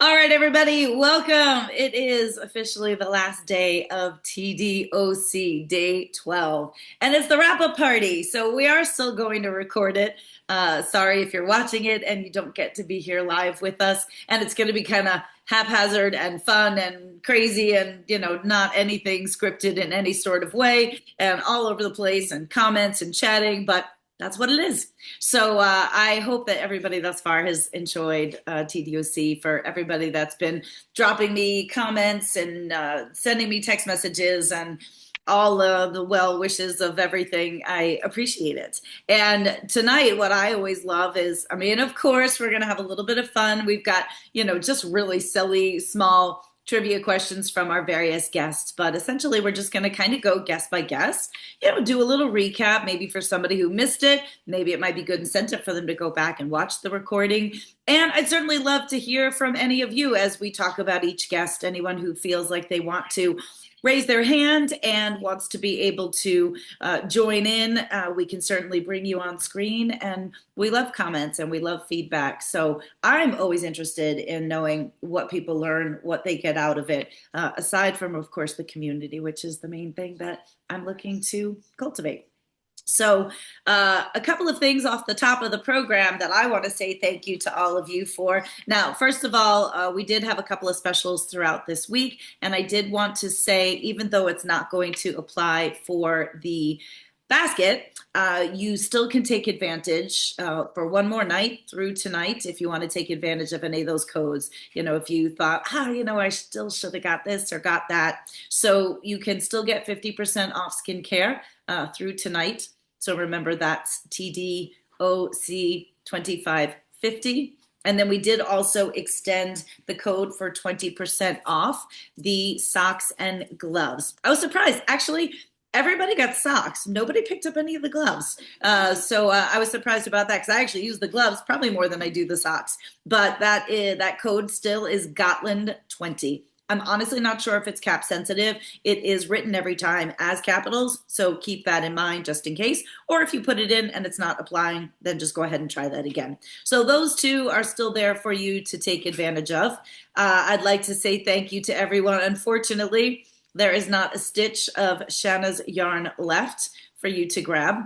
All right, everybody, welcome. It is officially the last day of TDOC, day 12, and it's the wrap-up party. So we are still going to record it. Sorry if you're watching it and you don't get to be here live with us. And it's going to be kind of haphazard and fun and crazy and, not anything scripted in any sort of way and all over the place and comments and chatting, but that's what it is. So I hope that everybody thus far has enjoyed TDOC. For everybody that's been dropping me comments and sending me text messages and all of the well wishes of everything, I appreciate it. And tonight, what I always love is, of course, we're going to have a little bit of fun. We've got, just really silly, small trivia questions from our various guests, but essentially we're just going to kind of go guest by guest, do a little recap, maybe for somebody who missed it. Maybe it might be good incentive for them to go back and watch the recording. And I'd certainly love to hear from any of you as we talk about each guest, anyone who feels like they want to raise their hand and wants to be able to join in. We can certainly bring you on screen, and we love comments and we love feedback. So I'm always interested in knowing what people learn, what they get out of it, aside from, of course, the community, which is the main thing that I'm looking to cultivate. So a couple of things off the top of the program that I want to say thank you to all of you for. Now, first of all, we did have a couple of specials throughout this week, and I did want to say, even though it's not going to apply for the basket, you still can take advantage for one more night through tonight if you want to take advantage of any of those codes. If you thought, I still should have got this or got that. So you can still get 50% off skincare through tonight. So remember, that's TDOC 2550. And then we did also extend the code for 20% off the socks and gloves. I was surprised. Actually, everybody got socks. Nobody picked up any of the gloves. So I was surprised about that because I actually use the gloves probably more than I do the socks. But that code still is Gotland20. I'm honestly not sure if it's cap sensitive. It is written every time as capitals, so keep that in mind just in case. Or if you put it in and it's not applying, then just go ahead and try that again. So those two are still there for you to take advantage of. I'd like to say thank you to everyone. Unfortunately, there is not a stitch of Shanna's yarn left for you to grab.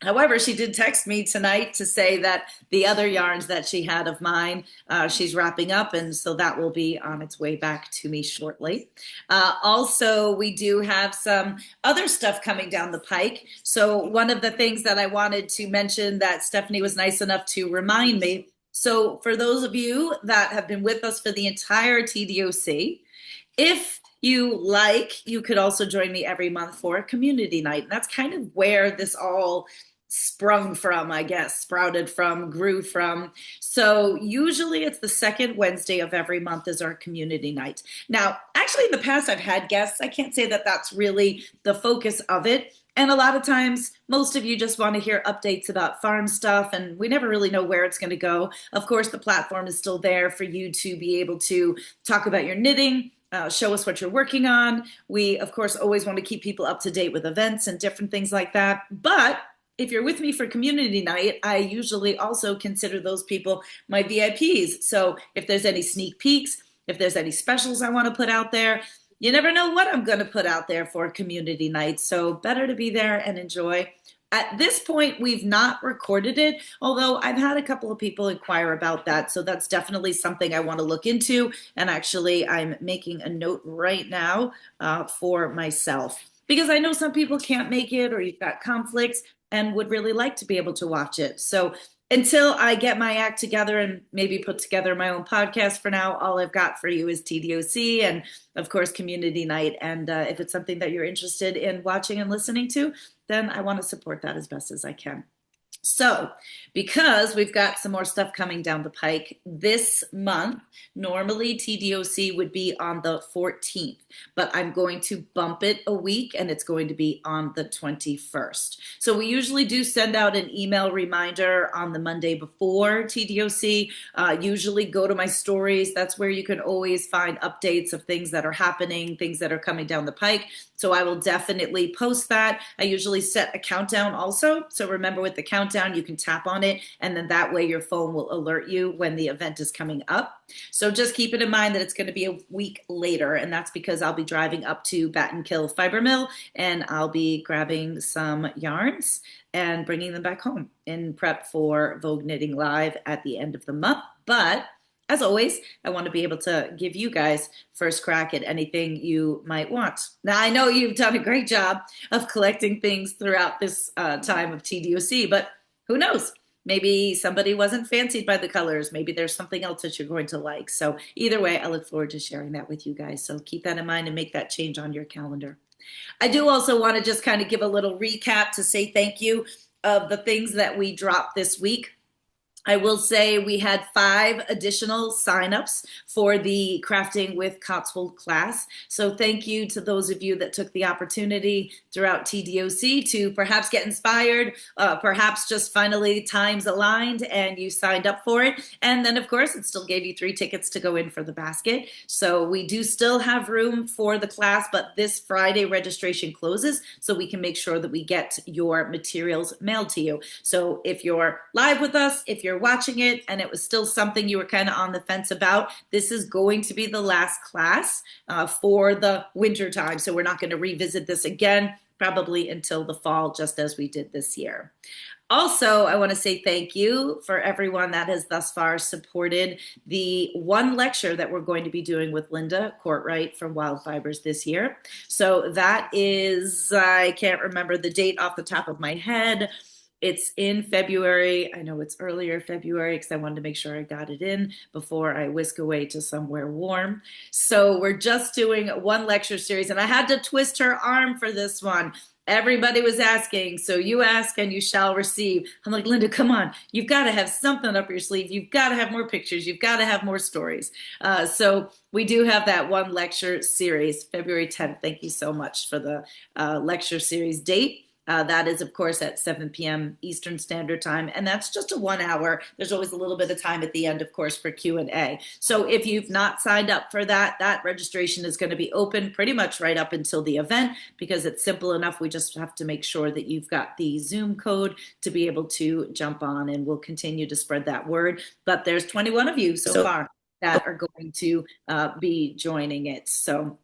However, she did text me tonight to say that the other yarns that she had of mine, she's wrapping up, and so that will be on its way back to me shortly. Also, we do have some other stuff coming down the pike. So one of the things that I wanted to mention that Stephanie was nice enough to remind me, so for those of you that have been with us for the entire TDOC, if you like, you could also join me every month for a community night. And that's kind of where this all sprung from, I guess, sprouted from, grew from. So usually it's the second Wednesday of every month is our community night. Now, actually in the past I've had guests. I can't say that that's really the focus of it. And a lot of times, most of you just want to hear updates about farm stuff, and we never really know where it's going to go. Of course, the platform is still there for you to be able to talk about your knitting, show us what you're working on. We, of course, always want to keep people up to date with events and different things like that. But if you're with me for community night, I usually also consider those people my VIPs. So if there's any sneak peeks, if there's any specials I want to put out there, you never know what I'm going to put out there for community night. So better to be there and enjoy. At this point, we've not recorded it, although I've had a couple of people inquire about that. So that's definitely something I want to look into. And actually, I'm making a note right now for myself, because I know some people can't make it or you've got conflicts and would really like to be able to watch it. So until I get my act together and maybe put together my own podcast for now, all I've got for you is TDOC and, of course, community night. And if it's something that you're interested in watching and listening to, then I want to support that as best as I can. So, because we've got some more stuff coming down the pike this month, normally TDOC would be on the 14th, but I'm going to bump it a week and it's going to be on the 21st. So we usually do send out an email reminder on the Monday before TDOC. Usually go to my stories. That's where you can always find updates of things that are happening, things that are coming down the pike. So I will definitely post that. I usually set a countdown also. So remember with the countdown, countdown. You can tap on it, and then that way your phone will alert you when the event is coming up. So just keep it in mind that it's going to be a week later, and that's because I'll be driving up to Battenkill Fiber Mill, and I'll be grabbing some yarns and bringing them back home in prep for Vogue Knitting Live at the end of the month. But as always, I want to be able to give you guys first crack at anything you might want. Now, I know you've done a great job of collecting things throughout this time of TDOC, but who knows? Maybe somebody wasn't fancied by the colors. Maybe there's something else that you're going to like. So either way, I look forward to sharing that with you guys. So keep that in mind and make that change on your calendar. I do also want to just kind of give a little recap to say thank you of the things that we dropped this week. I will say we had 5 additional signups for the Crafting with Cotswold class. So thank you to those of you that took the opportunity throughout TDOC to perhaps get inspired, perhaps just finally times aligned and you signed up for it. And then, of course, it still gave you 3 tickets to go in for the basket. So we do still have room for the class, but this Friday registration closes so we can make sure that we get your materials mailed to you. So if you're live with us, if you're watching it and it was still something you were kind of on the fence about, this is going to be the last class for the winter time. So we're not going to revisit this again, probably until the fall, just as we did this year. Also, I want to say thank you for everyone that has thus far supported the one lecture that we're going to be doing with Linda Courtwright from Wild Fibers this year. So that is, I can't remember the date off the top of my head. It's in February. I know it's earlier February because I wanted to make sure I got it in before I whisk away to somewhere warm. So we're just doing one lecture series, and I had to twist her arm for this one. Everybody was asking, so you ask and you shall receive. I'm like, Linda, come on. You've got to have something up your sleeve. You've got to have more pictures. You've got to have more stories. So we do have that one lecture series, February 10th. Thank you so much for the lecture series date. That is, of course, at 7 p.m. Eastern Standard Time, and that's just a 1 hour. There's always a little bit of time at the end, of course, for Q&A. So if you've not signed up for that, that registration is going to be open pretty much right up until the event because it's simple enough. We just have to make sure that you've got the Zoom code to be able to jump on, and we'll continue to spread that word. But there's 21 of you so far that are going to be joining it. So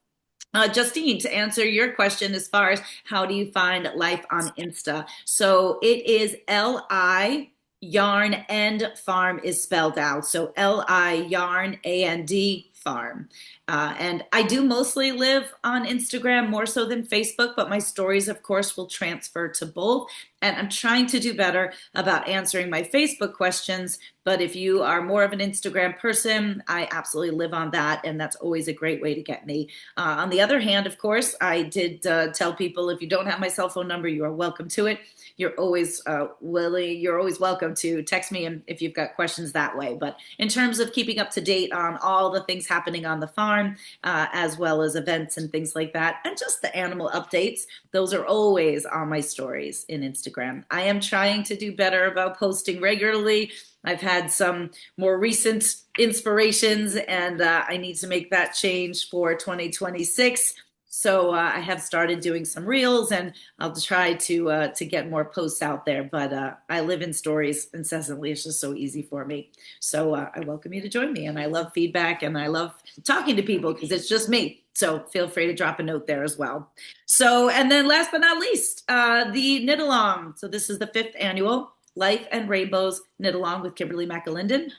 Justine, to answer your question as far as how do you find life on Insta? So it is L-I yarn and farm is spelled out. So L-I yarn A-N-D farm. And I do mostly live on Instagram more so than Facebook, but my stories, of course, will transfer to both. And I'm trying to do better about answering my Facebook questions. But if you are more of an Instagram person, I absolutely live on that. And that's always a great way to get me. On the other hand, of course, I did tell people if you don't have my cell phone number, you are welcome to it. You're always you're always welcome to text me if you've got questions that way. But in terms of keeping up to date on all the things happening on the farm, as well as events and things like that, and just the animal updates, those are always on my stories in Instagram. I am trying to do better about posting regularly. I've had some more recent inspirations, and I need to make that change for 2026. So I have started doing some reels, and I'll try to get more posts out there. But I live in stories incessantly. It's just so easy for me. So I welcome you to join me. And I love feedback, and I love talking to people because it's just me. So feel free to drop a note there as well. So, and then last but not least, the Knit Along. So this is the 5th annual Life and Rainbows Knit Along with Kimberly McAlinden.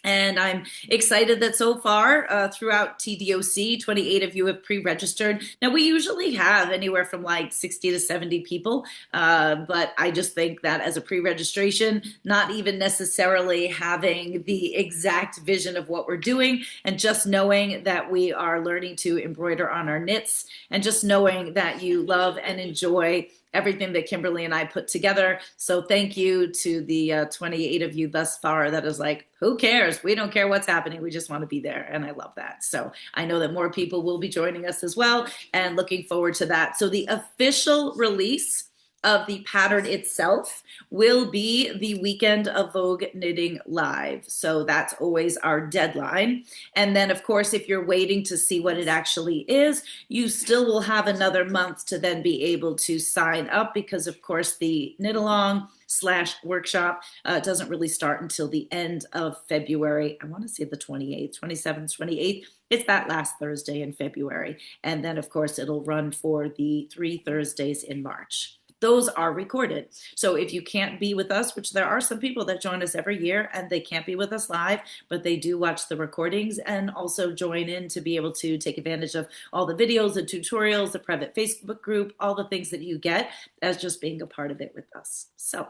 And I'm excited that so far throughout TDOC, 28 of you have pre-registered. Now, we usually have anywhere from like 60 to 70 people, but I just think that as a pre-registration, not even necessarily having the exact vision of what we're doing, and just knowing that we are learning to embroider on our knits, and just knowing that you love and enjoy everything that Kimberly and I put together. So thank you to the 28 of you thus far that is like, who cares? We don't care what's happening. We just want to be there. And I love that. So I know that more people will be joining us as well, and looking forward to that. So the official release of the pattern itself will be the weekend of Vogue Knitting Live. So that's always our deadline. And then, of course, if you're waiting to see what it actually is, you still will have another month to then be able to sign up, because, of course, the Knit Along February/workshop. It doesn't really start until the end of February. I want to say the 28th, 27th, 28th. It's that last Thursday in February. And then, of course, it'll run for the 3 Thursdays in March. Those are recorded. So if you can't be with us, which there are some people that join us every year and they can't be with us live, but they do watch the recordings and also join in to be able to take advantage of all the videos, the tutorials, the private Facebook group, all the things that you get as just being a part of it with us. So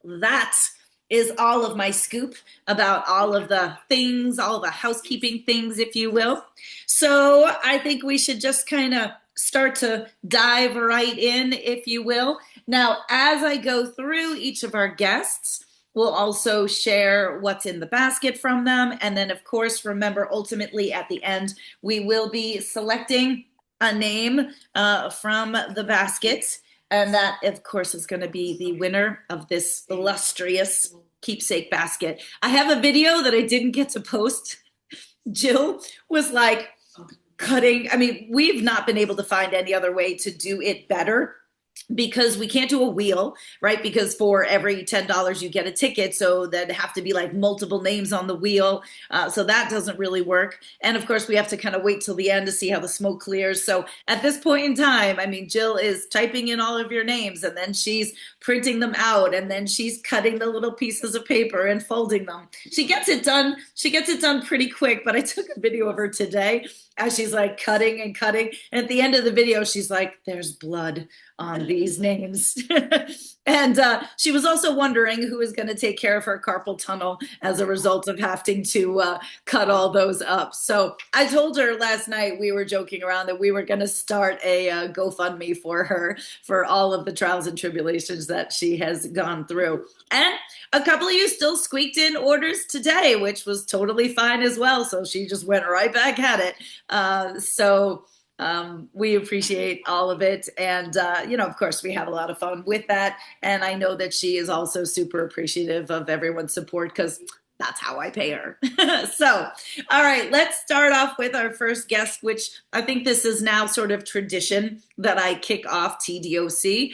that is all of my scoop about all of the things, all the housekeeping things, if you will. So I think we should just kind of start to dive right in, if you will. Now, as I go through each of our guests, we'll also share what's in the basket from them. And then, of course, remember, ultimately at the end, we will be selecting a name from the basket. And that, of course, is going to be the winner of this illustrious keepsake basket. I have a video that I didn't get to post. Jill was like cutting. I mean, we've not been able to find any other way to do it better, because we can't do a wheel, right? Because for every $10 you get a ticket, so there'd have to be like multiple names on the wheel. So that doesn't really work. And of course, we have to kind of wait till the end to see how the smoke clears. So at this point in time, I mean, Jill is typing in all of your names, and then she's printing them out, and then she's cutting the little pieces of paper and folding them. She gets it done. She gets it done pretty quick, but I took a video of her today as she's like cutting and cutting. And at the end of the video, she's like, there's blood on these names. And she was also wondering who is going to take care of her carpal tunnel as a result of having to cut all those up. So I told her last night, we were joking around, that we were going to start a GoFundMe for her for all of the trials and tribulations that she has gone through. And a couple of you still squeaked in orders today, which was totally fine as well. So she just went right back at it. We appreciate all of it. And, of course, we have a lot of fun with that. And I know that she is also super appreciative of everyone's support, because that's how I pay her. So, all right, let's start off with our first guest, which I think this is now sort of tradition that I kick off TDOC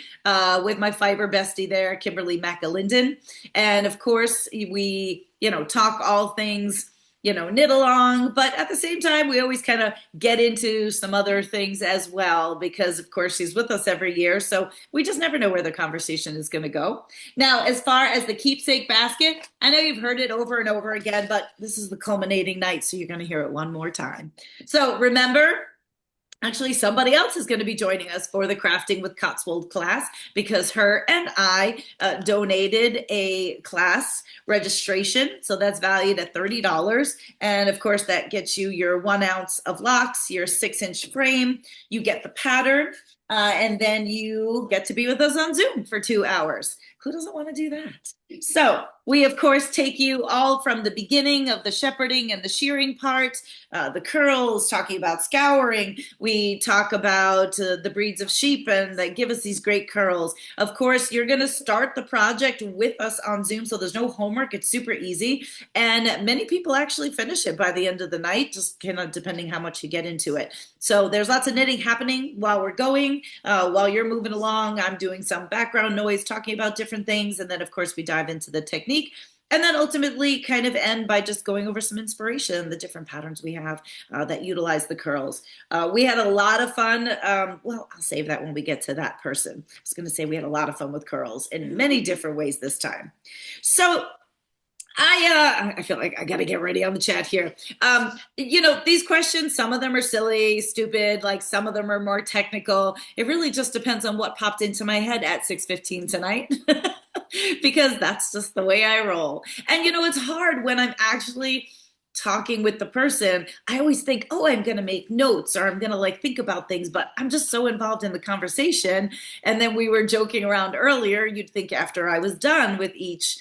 with my fiber bestie there, Kimberly McAlinden. And of course, we, talk all things knit along, but at the same time, we always kind of get into some other things as well, because of course she's with us every year. So we just never know where the conversation is going to go. Now, as far as the keepsake basket, I know you've heard it over and over again, but this is the culminating night, so you're going to hear it one more time. So remember, actually, somebody else is going to be joining us for the Crafting with Cotswold class, because her and I donated a class registration. So that's valued at $30. And of course, that gets you your 1 ounce of locks, your 6-inch frame, you get the pattern, and then you get to be with us on Zoom for 2 hours. Who doesn't want to do that? So we, of course, take you all from the beginning of the shepherding and the shearing part, the curls, talking about scouring. We talk about the breeds of sheep and that give us these great curls. Of course, you're going to start the project with us on Zoom, so there's no homework. It's super easy. And many people actually finish it by the end of the night, just kind of depending how much you get into it. So there's lots of knitting happening while we're going. While you're moving along, I'm doing some background noise, talking about different things. And then, of course, we dive into the technique. And then ultimately kind of end by just going over some inspiration, the different patterns we have that utilize the curls. We had a lot of fun. Well, I'll save that when we get to that person. I was going to say we had a lot of fun with curls in many different ways this time. So I feel like I got to get ready on the chat here. These questions, some of them are silly, stupid, like some of them are more technical. It really just depends on what popped into my head at 6:15 tonight. Because that's just the way I roll. And, it's hard when I'm actually talking with the person. I always think, oh, I'm going to make notes, or I'm going to think about things, but I'm just so involved in the conversation. And then we were joking around earlier, you'd think after I was done with each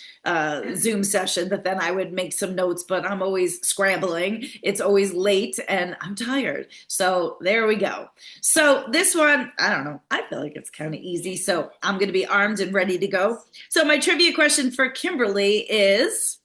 Zoom session that then I would make some notes, but I'm always scrambling. It's always late and I'm tired. So there we go. So this one, I don't know. I feel like it's kind of easy. So I'm going to be armed and ready to go. So my trivia question for Kimberly is,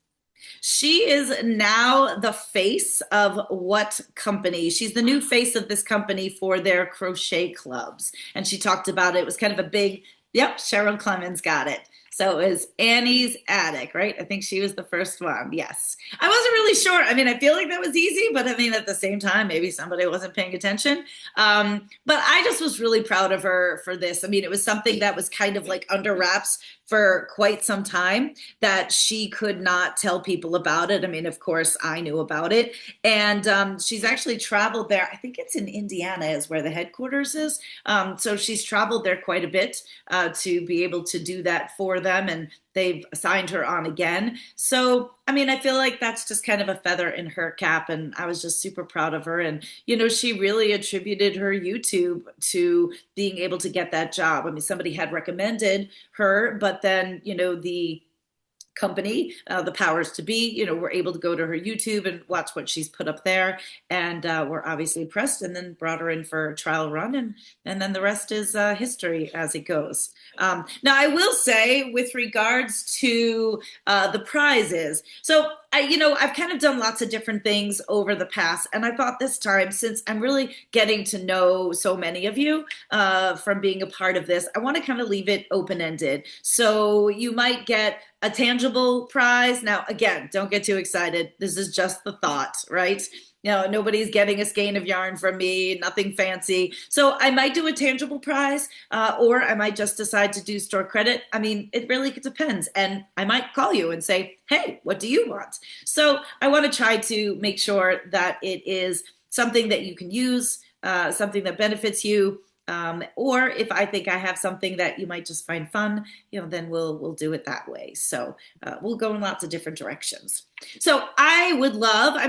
she is now the face of what company? She's the new face of this company for their crochet clubs. And she talked about it. It was kind of a big, yep, Cheryl Clemens got it. So it was Annie's Attic, right? I think she was the first one. Yes. I wasn't really sure. I mean, I feel like that was easy, but I mean, at the same time, maybe somebody wasn't paying attention. But I just was really proud of her for this. I mean, it was something that was kind of like under wraps for quite some time that she could not tell people about it. I mean, of course, I knew about it. And she's actually traveled there. I think it's in Indiana, is where the headquarters is. So she's traveled there quite a bit to be able to do that for them. And they've assigned her on again. So, I mean, I feel like that's just kind of a feather in her cap. And I was just super proud of her. And, you know, she really attributed her YouTube to being able to get that job. I mean, somebody had recommended her, but then, you know, the company, the powers to be, you know, we're able to go to her YouTube and watch what she's put up there. And we're obviously impressed, and then brought her in for a trial run. And then the rest is history as it goes. Now, I will say with regards to the prizes, so I've kind of done lots of different things over the past, and I thought this time, since I'm really getting to know so many of you from being a part of this, I want to kind of leave it open-ended. So you might get a tangible prize. Now, again, don't get too excited. This is just the thought, right? You know, nobody's getting a skein of yarn from me, nothing fancy. So I might do a tangible prize, or I might just decide to do store credit. I mean, it really depends. And I might call you and say, hey, what do you want? So I want to try to make sure that it is something that you can use, something that benefits you. Or if I think I have something that you might just find fun, then we'll do it that way. So we'll go in lots of different directions. So I would love,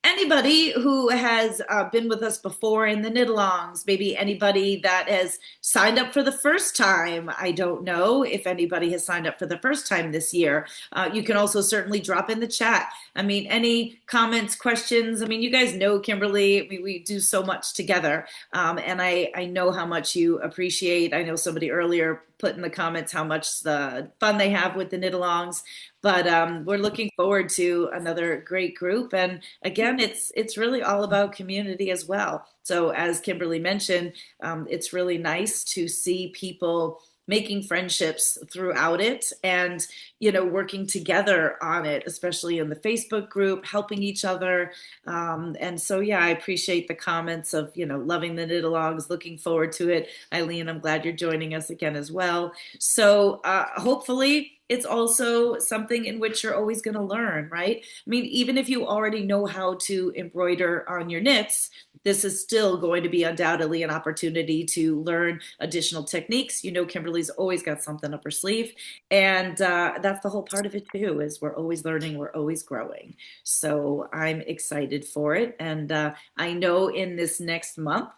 anybody who has been with us before in the knit-alongs, maybe anybody that has signed up for the first time. I don't know if anybody has signed up for the first time this year. You can also certainly drop in the chat. Any comments, questions? You guys know Kimberly. We do so much together. And I know how much you appreciate. I know somebody earlier put in the comments how much the fun they have with the knit-alongs. But we're looking forward to another great group. And again, it's really all about community as well. So as Kimberly mentioned, it's really nice to see people making friendships throughout it and, working together on it, especially in the Facebook group, helping each other. And so, yeah, I appreciate the comments of, loving the knit-alongs, looking forward to it. Eileen, I'm glad you're joining us again as well. So hopefully it's also something in which you're always going to learn, right? Even if you already know how to embroider on your knits, this is still going to be undoubtedly an opportunity to learn additional techniques. Kimberly's always got something up her sleeve. And that's the whole part of it too, is we're always learning, we're always growing. So I'm excited for it. And I know in this next month,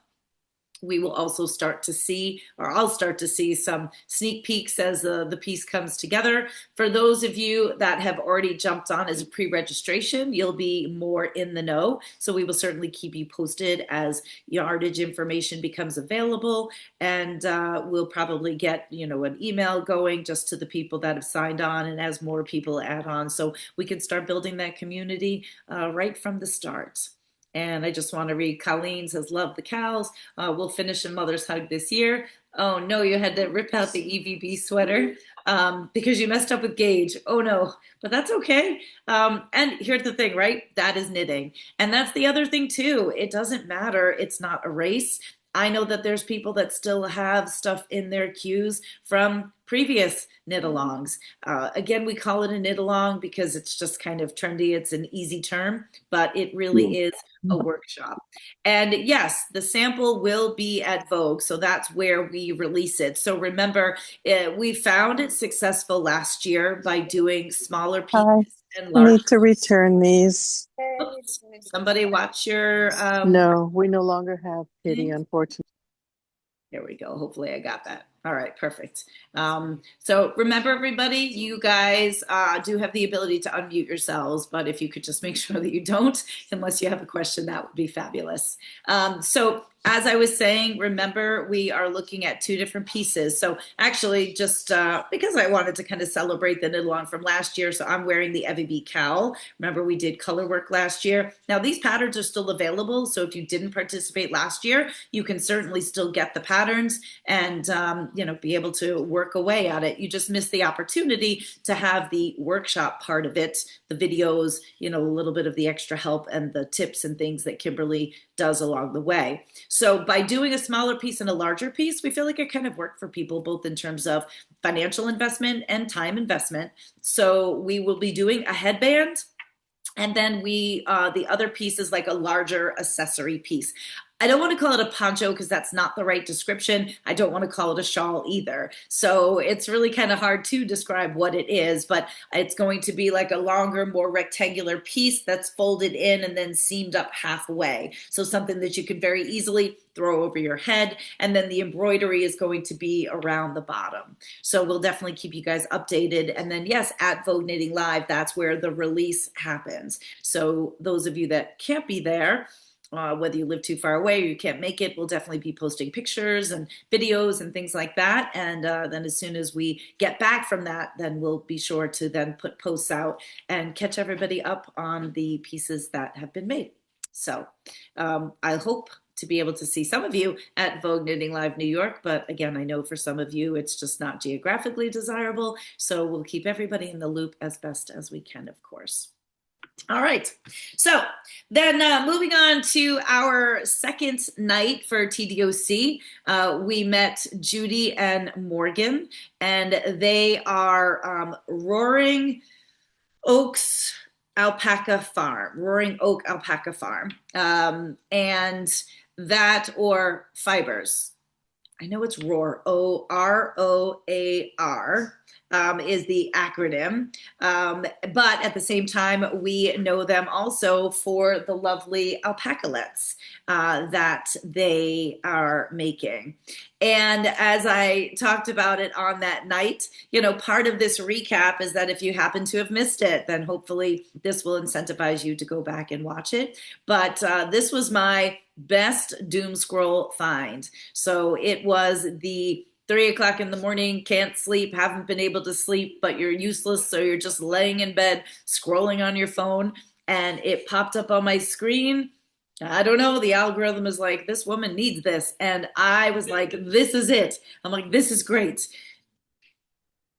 we will also start to see, or I'll start to see some sneak peeks as the piece comes together. For those of you that have already jumped on as a pre-registration, you'll be more in the know. So we will certainly keep you posted as yardage information becomes available. And we'll probably get, an email going just to the people that have signed on, and as more people add on, so we can start building that community right from the start. And I just want to read, Colleen says, love the cows. We'll finish a mother's hug this year. Oh, no, you had to rip out the EVB sweater because you messed up with gauge. Oh, no, but that's okay. And here's the thing, right? That is knitting. And that's the other thing, too. It doesn't matter. It's not a race. I know that there's people that still have stuff in their queues from previous knit-alongs. Again, we call it a knit-along because it's just kind of trendy. It's an easy term, but it really is a workshop. And yes, the sample will be at Vogue, so that's where we release it. So remember, we found it successful last year by doing smaller pieces and larger. I need to return these. Oops. Somebody watch your... No, we no longer have Kitty, unfortunately. There we go. Hopefully I got that. All right, perfect. So remember, everybody, you guys do have the ability to unmute yourselves, but if you could just make sure that you don't, unless you have a question, that would be fabulous. So as I was saying, remember, we are looking at two different pieces. So actually, just because I wanted to kind of celebrate the knit-along from last year, so I'm wearing the EVB cowl. Remember, we did color work last year. Now, these patterns are still available, so if you didn't participate last year, you can certainly still get the patterns. And be able to work away at it. You just miss the opportunity to have the workshop part of it, the videos, a little bit of the extra help and the tips and things that Kimberly does along the way. So by doing a smaller piece and a larger piece, we feel like it kind of worked for people, both in terms of financial investment and time investment. So we will be doing a headband, and then the other piece is like a larger accessory piece. I don't want to call it a poncho because that's not the right description. I don't want to call it a shawl either. So it's really kind of hard to describe what it is, but it's going to be like a longer, more rectangular piece that's folded in and then seamed up halfway. So something that you can very easily throw over your head. And then the embroidery is going to be around the bottom. So we'll definitely keep you guys updated. And then yes, at Vogue Knitting Live, that's where the release happens. So those of you that can't be there, whether you live too far away or you can't make it, we'll definitely be posting pictures and videos and things like that. And then as soon as we get back from that, then we'll be sure to then put posts out and catch everybody up on the pieces that have been made. So I hope to be able to see some of you at Vogue Knitting Live New York. But again, I know for some of you, it's just not geographically desirable. So we'll keep everybody in the loop as best as we can, of course. All right, so then moving on to our second night for TDOC, we met Judy and Morgan, and they are Roaring Oak Alpaca Farm, and that, or fibers. I know it's ROAR, OROAR. Is the acronym. But at the same time, we know them also for the lovely alpacalets that they are making. And as I talked about it on that night, part of this recap is that if you happen to have missed it, then hopefully this will incentivize you to go back and watch it. But this was my best doom scroll find. So it was the 3 o'clock in the morning, can't sleep, haven't been able to sleep, but you're useless, so you're just laying in bed, scrolling on your phone, and it popped up on my screen. I don't know, the algorithm is like, this woman needs this, and I was like, this is it. I'm like, this is great.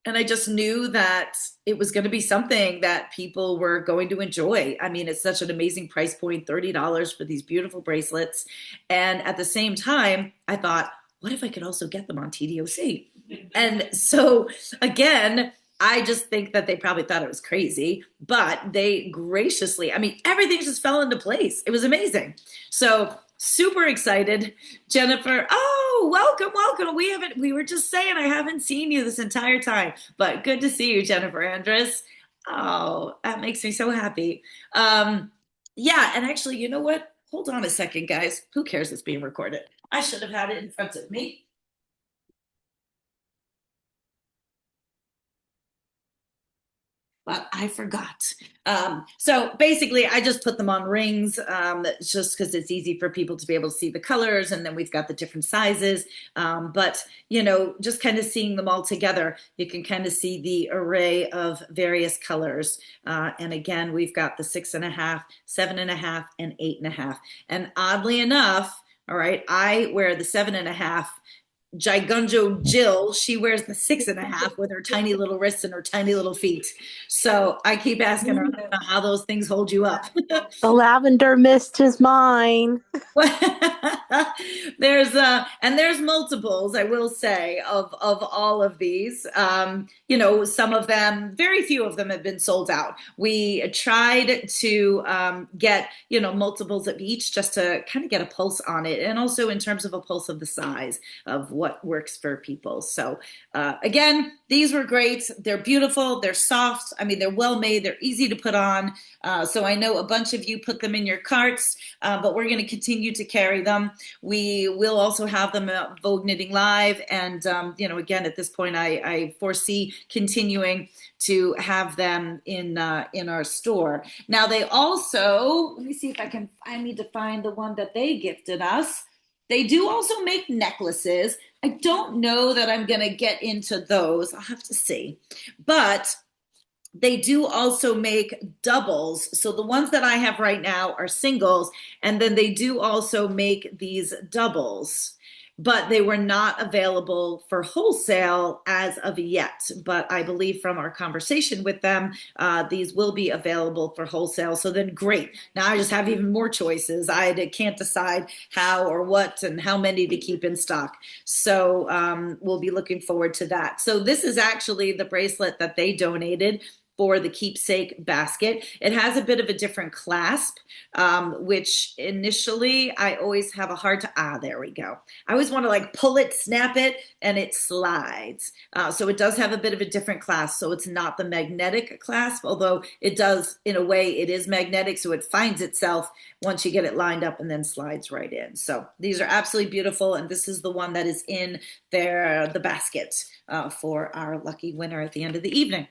And I just knew that it was going to be something that people were going to enjoy. I mean, it's such an amazing price point, $30 for these beautiful bracelets. And at the same time, I thought, what if I could also get them on TDOC? And so again, I just think that they probably thought it was crazy, but they graciously, everything just fell into place. It was amazing. So super excited. Jennifer, oh, welcome. We were just saying, I haven't seen you this entire time, but good to see you, Jennifer Andrus. Oh, that makes me so happy. Yeah, and actually, you know what? Hold on a second, guys. Who cares it's being recorded? I should have had it in front of me. But I forgot. So basically, I just put them on rings just because it's easy for people to be able to see the colors. And then we've got the different sizes. But, just kind of seeing them all together, you can kind of see the array of various colors. And again, we've got the 6.5, 7.5, and 8.5. And oddly enough, all right, I wear the 7.5. Gigunjo Jill, she wears the 6.5 with her tiny little wrists and her tiny little feet. So I keep asking her how those things hold you up. The lavender mist is mine. There's multiples, I will say, of all of these. Some of them, very few of them have been sold out. We tried to get, multiples of each just to kind of get a pulse on it. And also in terms of a pulse of the size of what works for people. So again, these were great. They're beautiful. They're soft. They're well made. They're easy to put on. So I know a bunch of you put them in your carts, but we're going to continue to carry them. We will also have them at Vogue Knitting Live. And, again, at this point, I foresee continuing to have them in our store. Now, they also, let me see if I need to find the one that they gifted us. They do also make necklaces. I don't know that I'm going to get into those. I'll have to see. But they do also make doubles. So the ones that I have right now are singles, and then they do also make these doubles. but they were not available for wholesale as of yet. But I believe from our conversation with them, these will be available for wholesale. So then great. Now I just have even more choices. I can't decide how or what and how many to keep in stock. So we'll be looking forward to that. So this is actually the bracelet that they donated for the keepsake basket. It has a bit of a different clasp, which initially I always have a hard time. There we go. I always want to like pull it, snap it, and it slides. So it does have a bit of a different clasp. So it's not the magnetic clasp, although it does, in a way, it is magnetic. So it finds itself once you get it lined up and then slides right in. So these are absolutely beautiful. And this is the one that is in the basket for our lucky winner at the end of the evening.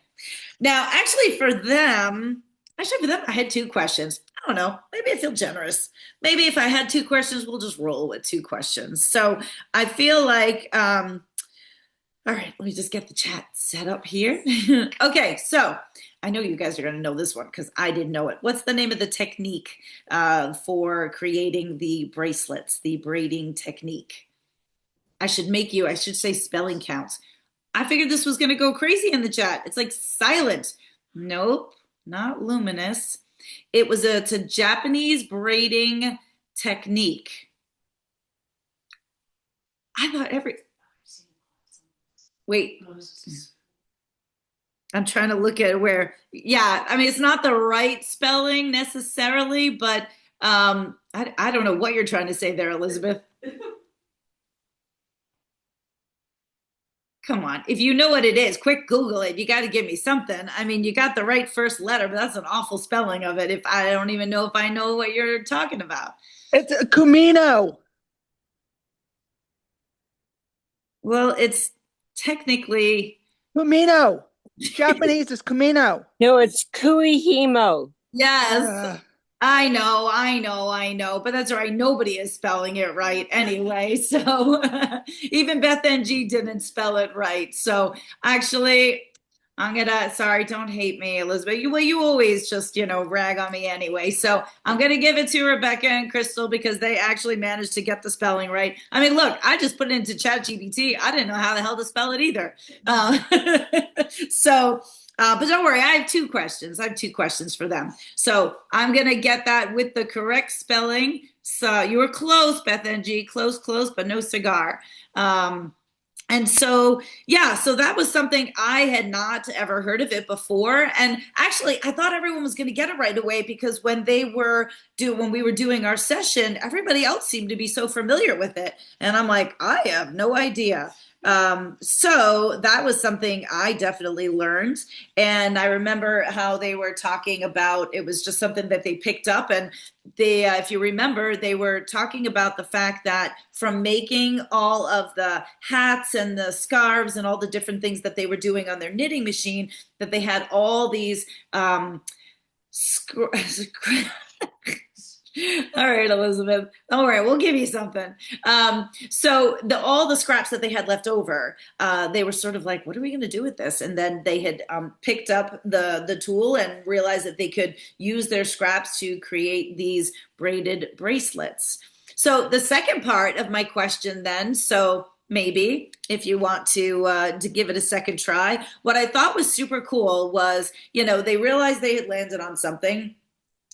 Now, actually for them, I had two questions. I don't know. Maybe I feel generous. Maybe if I had two questions, we'll just roll with two questions. So I feel like, all right, let me just get the chat set up here. Okay, so I know you guys are going to know this one because I didn't know it. What's the name of the technique for creating the bracelets, the braiding technique? I should say spelling counts. I figured this was going to go crazy in the chat. It's like silent. Nope, not luminous. It's a Japanese braiding technique. I thought wait, I'm trying to look at where, yeah, I mean, it's not the right spelling necessarily, but I don't know what you're trying to say there, Elizabeth. Come on. If you know what it is, quick Google it. You got to give me something. I mean, you got the right first letter, but that's an awful spelling of it. If I don't even know if I know what you're talking about. It's a Kumino. Well, it's technically Kumino. Japanese is Kumino. No, it's Kuihimo. Yes. I know, but that's all right. Nobody is spelling it right anyway. So even Beth NG didn't spell it right. So actually, sorry, don't hate me, Elizabeth. You always just, rag on me anyway. So I'm going to give it to Rebecca and Crystal because they actually managed to get the spelling right. I mean, look, I just put it into ChatGPT. I didn't know how the hell to spell it either. But don't worry, I have two questions. I have two questions for them. So I'm going to get that with the correct spelling. So you were close, Beth NG, close, but no cigar. And so, yeah, so that was something I had not ever heard of it before. And actually, I thought everyone was going to get it right away because when we were doing our session, everybody else seemed to be so familiar with it. And I'm like, I have no idea. So that was something I definitely learned. And I remember how they were talking about, it was just something that they picked up. And they, if you remember, they were talking about the fact that from making all of the hats and the scarves and all the different things that they were doing on their knitting machine, that they had all these, all right, Elizabeth, don't worry, we'll give you something. So all the scraps that they had left over, they were sort of like, what are we going to do with this? And then they had picked up the tool and realized that they could use their scraps to create these braided bracelets. So the second part of my question then, so maybe if you want to give it a second try, what I thought was super cool was, they realized they had landed on something.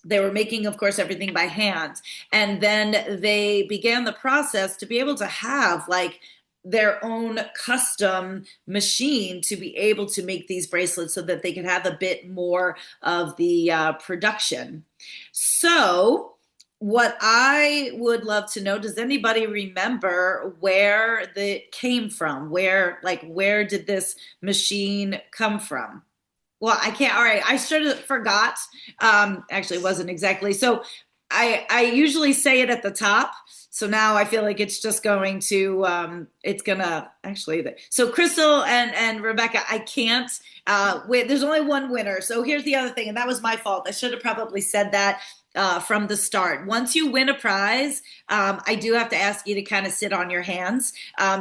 They were making, of course, everything by hand. And then they began the process to be able to have like their own custom machine to be able to make these bracelets so that they could have a bit more of the production. So what I would love to know, does anybody remember where that came from? Where did this machine come from? Well, I can't. All right. I sort of forgot. Actually, it wasn't exactly. So I usually say it at the top. So now I feel like it's just going to, it's going to actually. So Crystal and Rebecca, I can't. There's only one winner. So here's the other thing. And that was my fault. I should have probably said that. from the start. Once you win a prize, I do have to ask you to kind of sit on your hands,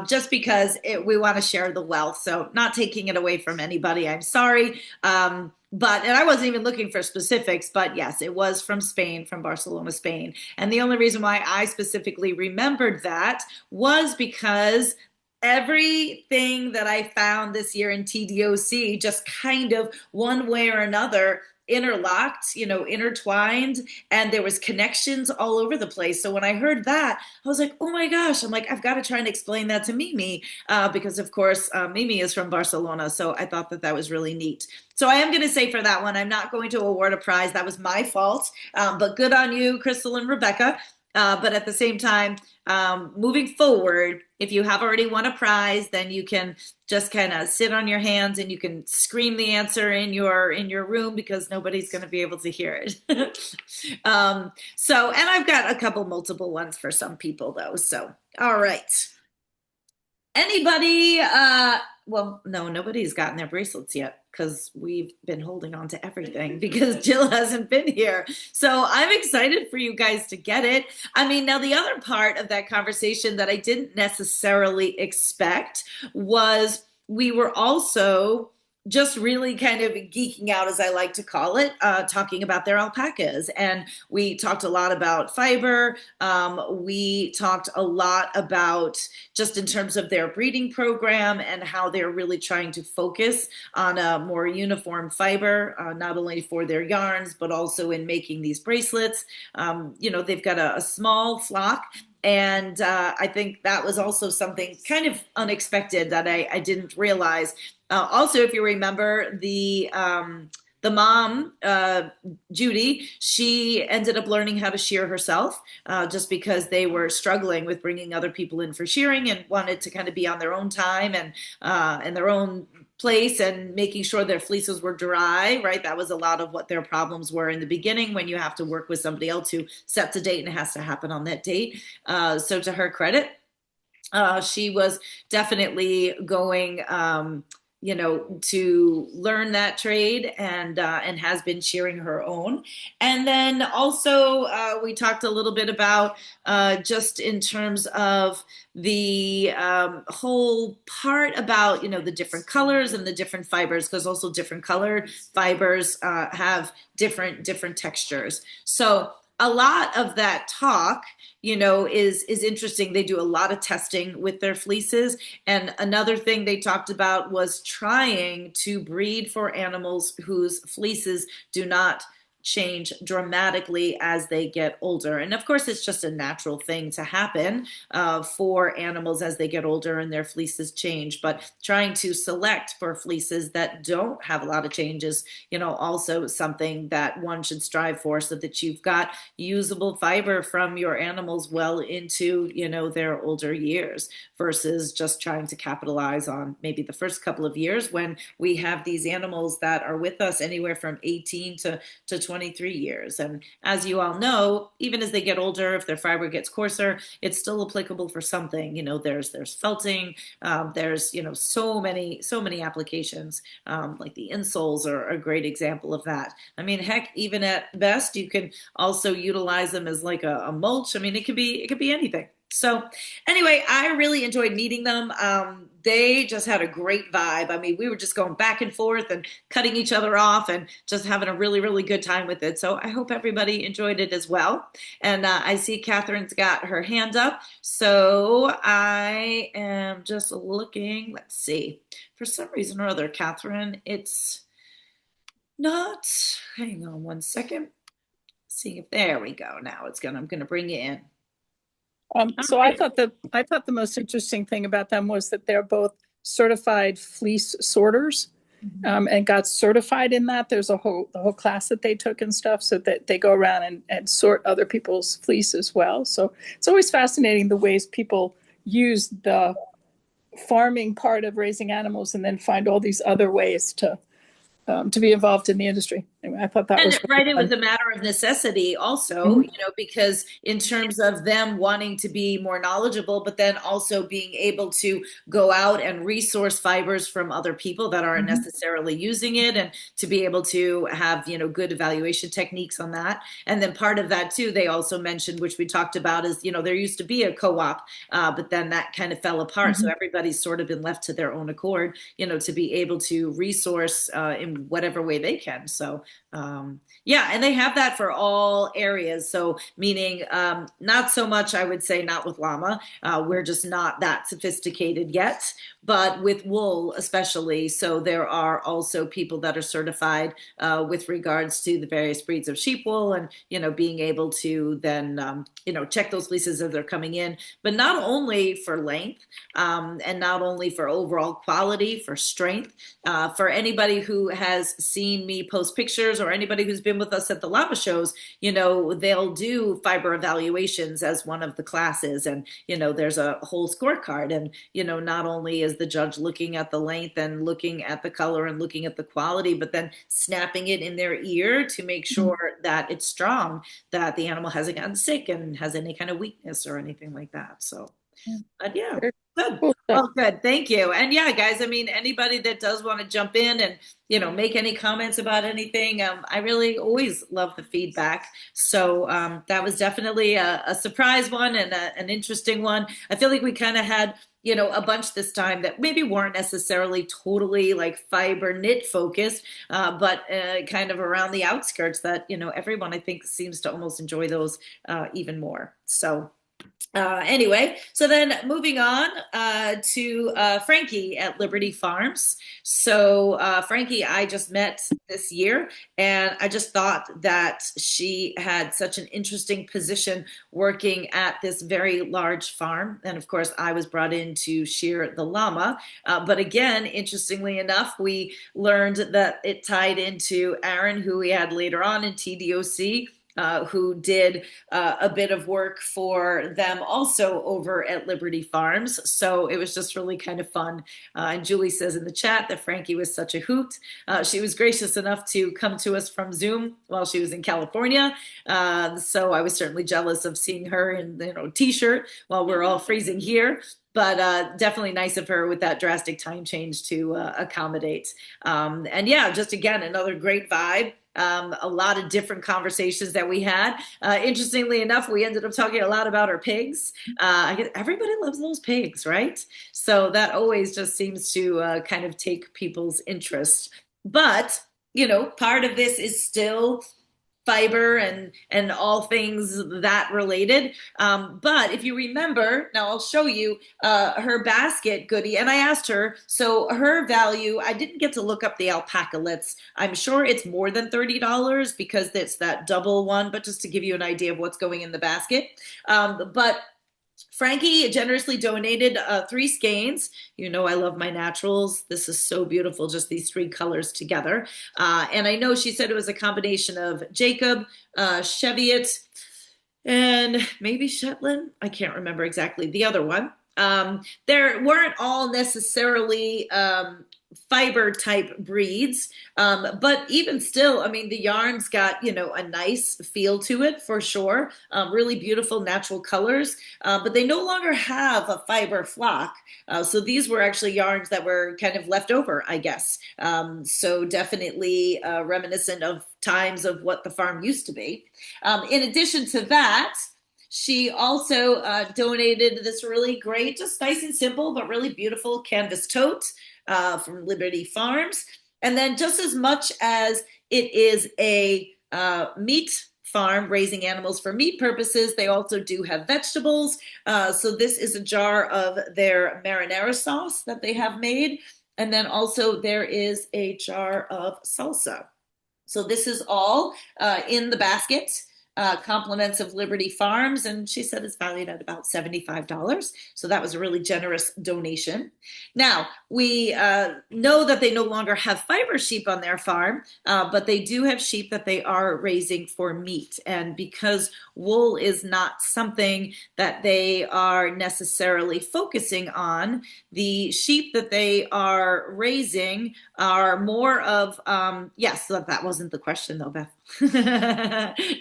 just because we want to share the wealth. So not taking it away from anybody. I'm sorry. And I wasn't even looking for specifics, but yes, it was from Spain, from Barcelona, Spain. And the only reason why I specifically remembered that was because everything that I found this year in TDOC just kind of one way or another interlocked, intertwined, and there was connections all over the place. So when I heard that, I was like, oh my gosh, I'm like, I've got to try and explain that to Mimi, because of course, Mimi is from Barcelona. So I thought that was really neat. So I am going to say for that one, I'm not going to award a prize. That was my fault. But good on you, Crystal and Rebecca. But at the same time, moving forward, if you have already won a prize, then you can just kind of sit on your hands and you can scream the answer in your room, because nobody's going to be able to hear it. And I've got a couple multiple ones for some people though. So, all right. Anybody, well, no, nobody's gotten their bracelets yet, because we've been holding on to everything because Jill hasn't been here. So I'm excited for you guys to get it. I mean, now the other part of that conversation that I didn't necessarily expect was we were also just really kind of geeking out, as I like to call it, talking about their alpacas. And we talked a lot about fiber. We talked a lot about just in terms of their breeding program and how they're really trying to focus on a more uniform fiber, not only for their yarns, but also in making these bracelets. They've got a small flock. And I think that was also something kind of unexpected that I didn't realize. Also, if you remember, the mom, Judy, she ended up learning how to shear herself, just because they were struggling with bringing other people in for shearing and wanted to kind of be on their own time and their own place and making sure their fleeces were dry, right? That was a lot of what their problems were in the beginning, when you have to work with somebody else who sets a date and it has to happen on that date. So to her credit, she was definitely going to learn that trade, and has been shearing her own. And then also we talked a little bit about just in terms of the whole part about, the different colors and the different fibers, because also different colored fibers have different textures. So a lot of that talk, is interesting. They do a lot of testing with their fleeces. And another thing they talked about was trying to breed for animals whose fleeces do not change dramatically as they get older. And of course, it's just a natural thing to happen for animals as they get older and their fleeces change. But trying to select for fleeces that don't have a lot of changes, also something that one should strive for, so that you've got usable fiber from your animals well into, their older years, versus just trying to capitalize on maybe the first couple of years, when we have these animals that are with us anywhere from 18 to 23 years. And as you all know, even as they get older, if their fiber gets coarser, it's still applicable for something. There's felting, there's so many applications, like the insoles are a great example of that. I mean, heck, even at best, you can also utilize them as like a mulch. I mean, it could be anything. So anyway, I really enjoyed meeting them. They just had a great vibe. I mean, we were just going back and forth and cutting each other off and just having a really, really good time with it. So I hope everybody enjoyed it as well. And I see Catherine's got her hand up. So I am just looking. Let's see. For some reason or other, Catherine, it's not. Hang on one second. See if there we go. Now I'm going to bring you in. So I thought the most interesting thing about them was that they're both certified fleece sorters, and got certified in that. There's the whole class that they took and stuff, so that they go around and sort other people's fleece as well. So it's always fascinating the ways people use the farming part of raising animals and then find all these other ways to be involved in the industry. Anyway, I thought that And was really right, it was fun. a matter of necessity also, because in terms of them wanting to be more knowledgeable, but then also being able to go out and resource fibers from other people that aren't necessarily using it, and to be able to have, good evaluation techniques on that. And then part of that too, they also mentioned, which we talked about, is, there used to be a co-op, but then that kind of fell apart. So everybody's sort of been left to their own accord, to be able to resource in whatever way they can. So, yeah, and they have that for all areas. So meaning not so much, I would say, not with llama. We're just not that sophisticated yet, but with wool especially. So there are also people that are certified with regards to the various breeds of sheep wool, and, being able to then, check those fleeces as they're coming in, but not only for length and not only for overall quality, for strength. For anybody who has seen me post pictures, or anybody who's been with us at the llama shows, they'll do fiber evaluations as one of the classes. And, there's a whole scorecard. And, not only is the judge looking at the length and looking at the color and looking at the quality, but then snapping it in their ear to make sure that it's strong, that the animal hasn't gotten sick and has any kind of weakness or anything like that. So, but yeah. Good. Cool stuff. Well, good. Thank you. And yeah, guys, I mean, anybody that does want to jump in and, make any comments about anything, I really always love the feedback. So that was definitely a surprise one, and an interesting one. I feel like we kind of had, a bunch this time that maybe weren't necessarily totally like fiber knit focused, but kind of around the outskirts that, everyone I think seems to almost enjoy those even more. So anyway, so then moving on to Frankie at Liberty Farms. So Frankie, I just met this year, and I just thought that she had such an interesting position working at this very large farm. And of course, I was brought in to shear the llama. But again, interestingly enough, we learned that it tied into Aaron, who we had later on in TDOC. Who did a bit of work for them also over at Liberty Farms. So it was just really kind of fun. And Julie says in the chat that Frankie was such a hoot. She was gracious enough to come to us from Zoom while she was in California. So I was certainly jealous of seeing her in, t-shirt while we're all freezing here. But definitely nice of her with that drastic time change to accommodate. And yeah, just again, another great vibe. A lot of different conversations that we had. Interestingly enough, we ended up talking a lot about our pigs. I guess everybody loves those pigs, right? So that always just seems to kind of take people's interest. But, part of this is still fiber and all things that related. But if you remember, now I'll show you her basket goodie. And I asked her, so her value, I didn't get to look up the alpaca lits. I'm sure it's more than $30 because it's that double one, but just to give you an idea of what's going in the basket. But Frankie generously donated 3 skeins. I love my naturals. This is so beautiful, just these 3 colors together. And I know she said it was a combination of Jacob, Cheviot, and maybe Shetland. I can't remember exactly the other one. There weren't all necessarily fiber type breeds, but even still, I mean, the yarn's got, a nice feel to it for sure. Really beautiful natural colors, but they no longer have a fiber flock. So these were actually yarns that were kind of left over, I guess. So definitely reminiscent of times of what the farm used to be. In addition to that, she also donated this really great, just nice and simple, but really beautiful canvas tote from Liberty Farms. And then just as much as it is a meat farm raising animals for meat purposes, they also do have vegetables. So this is a jar of their marinara sauce that they have made. And then also there is a jar of salsa. So this is all in the basket. compliments of Liberty Farms, and she said it's valued at about $75. So that was a really generous donation. Now, we know that they no longer have fiber sheep on their farm, but they do have sheep that they are raising for meat. And because wool is not something that they are necessarily focusing on, the sheep that they are raising are more of, yes, that wasn't the question though, Beth.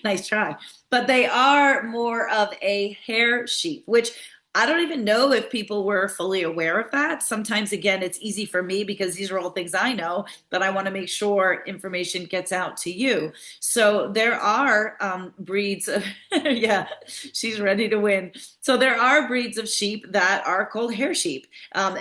Nice try. But they are more of a hair sheep, which I don't even know if people were fully aware of that. Sometimes, again, it's easy for me because these are all things I know, but I want to make sure information gets out to you. So there are breeds of, yeah, she's ready to win. So there are breeds of sheep that are called hair sheep.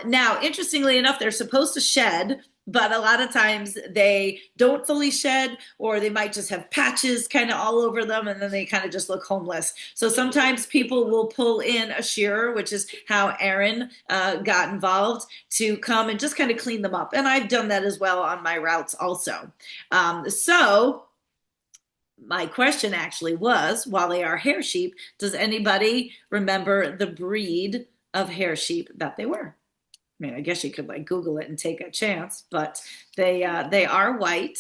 Now, interestingly enough, they're supposed to shed, but a lot of times they don't fully shed, or they might just have patches kind of all over them, and then they kind of just look homeless. So sometimes people will pull in a shearer, which is how Aaron got involved, to come and just kind of clean them up. And I've done that as well on my routes also. So my question actually was, while they are hair sheep, does anybody remember the breed of hair sheep that they were? I mean, I guess you could like Google it and take a chance, but they are white.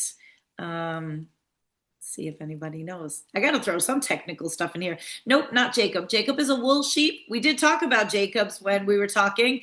See if anybody knows. I got to throw some technical stuff in here. Nope, not Jacob. Jacob is a wool sheep. We did talk about Jacobs when we were talking.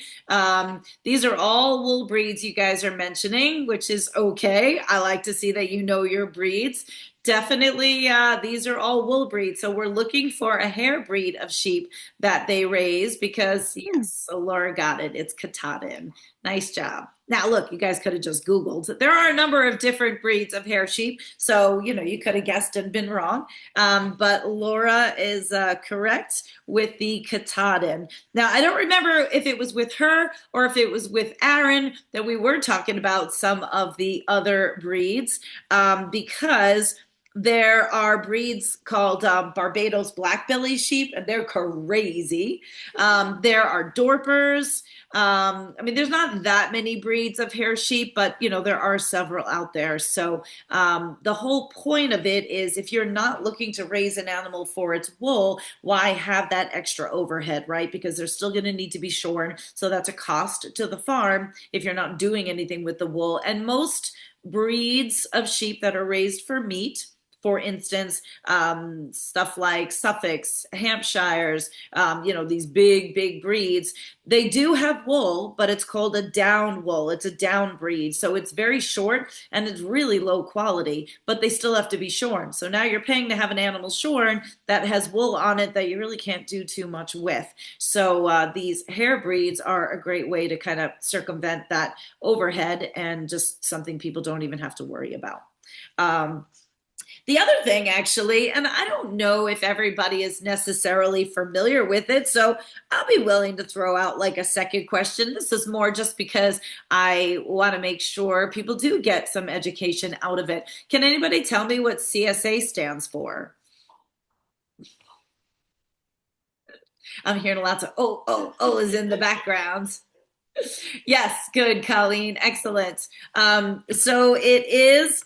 These are all wool breeds you guys are mentioning, which is okay. I like to see that you know your breeds. Definitely, these are all wool breeds. So we're looking for a hair breed of sheep that they raise because, yes, so Laura got it. It's Katahdin. Nice job. Now, look, you guys could have just Googled. There are a number of different breeds of hair sheep. So, you know, you could have guessed and been wrong. But Laura is correct with the Katahdin. Now, I don't remember if it was with her or if it was with Aaron that we were talking about some of the other breeds because there are breeds called Barbados blackbelly sheep, and they're crazy. There are Dorpers. I mean, there's not that many breeds of hair sheep, but, you know, there are several out there. So the whole point of it is if you're not looking to raise an animal for its wool, why have that extra overhead, right? Because they're still going to need to be shorn. So that's a cost to the farm if you're not doing anything with the wool. And most breeds of sheep that are raised for meat, for instance, stuff like Suffolks, Hampshires, you know, these big breeds, they do have wool, but it's called a down wool. It's a down breed. So it's very short and it's really low quality, but they still have to be shorn. So now you're paying to have an animal shorn that has wool on it that you really can't do too much with. So these hair breeds are a great way to kind of circumvent that overhead and just something people don't even have to worry about. The other thing, actually, and I don't know if everybody is necessarily familiar with it, so I'll be willing to throw out like a second question. This is more just because I want to make sure people do get some education out of it. Can anybody tell me what CSA stands for? I'm hearing lots of is in the background. Yes, good, Colleen. Excellent. So it is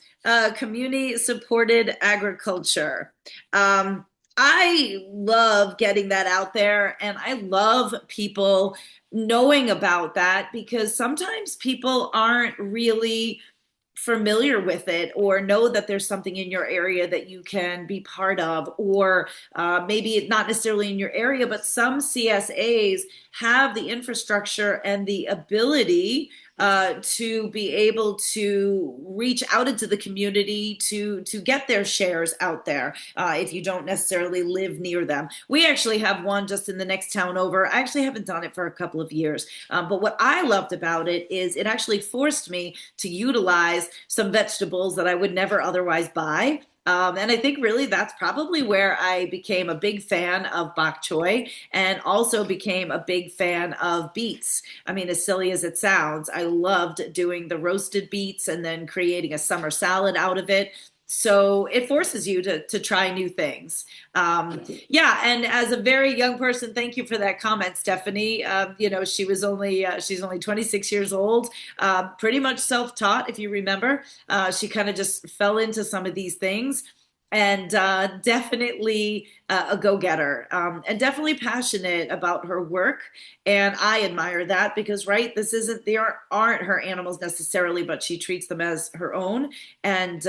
community-supported agriculture. I love getting that out there, and I love people knowing about that because sometimes people aren't really familiar with it or know that there's something in your area that you can be part of, or maybe not necessarily in your area, but some CSAs have the infrastructure and the ability to be able to reach out into the community to get their shares out there if you don't necessarily live near them. We actually have one just in the next town over. I actually haven't done it for a couple of years, but what I loved about it is it actually forced me to utilize some vegetables that I would never otherwise buy. And I think really that's probably where I became a big fan of bok choy and also became a big fan of beets. I mean, as silly as it sounds, I loved doing the roasted beets and then creating a summer salad out of it. So it forces you to try new things. Yeah, and as a very young person, thank you for that comment, Stephanie. You know, she's only 26 years old, pretty much self-taught, if you remember. She kind of just fell into some of these things. and definitely a go-getter, and definitely passionate about her work. And I admire that because, right, this isn't, they aren't her animals necessarily, but she treats them as her own. And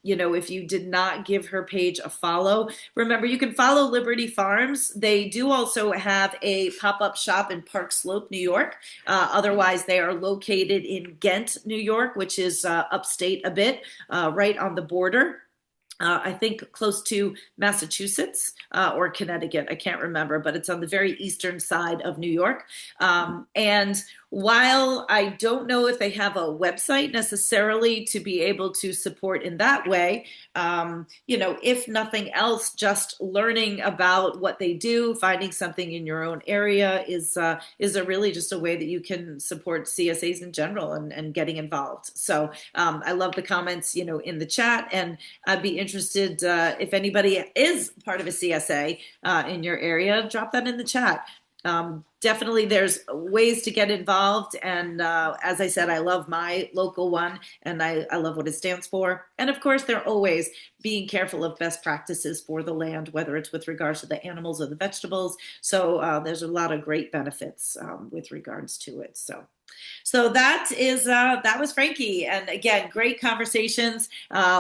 if you did not give her page a follow, remember, you can follow Liberty Farms. They do also have a pop-up shop in Park Slope, New York. Otherwise, they are located in Ghent, New York, which is upstate a bit, right on the border. I think close to Massachusetts or Connecticut. I can't remember, but it's on the very eastern side of New York. And while I don't know if they have a website necessarily to be able to support in that way, if nothing else, just learning about what they do, finding something in your own area is a really just a way that you can support CSAs in general and getting involved. So I love the comments, in the chat, and I'd be interested if anybody is part of a CSA in your area, drop that in the chat. Definitely there's ways to get involved, and as I said, I love my local one, and I love what it stands for. And of course, they're always being careful of best practices for the land, whether it's with regards to the animals or the vegetables. So there's a lot of great benefits with regards to it. So that was Frankie, and again, great conversations.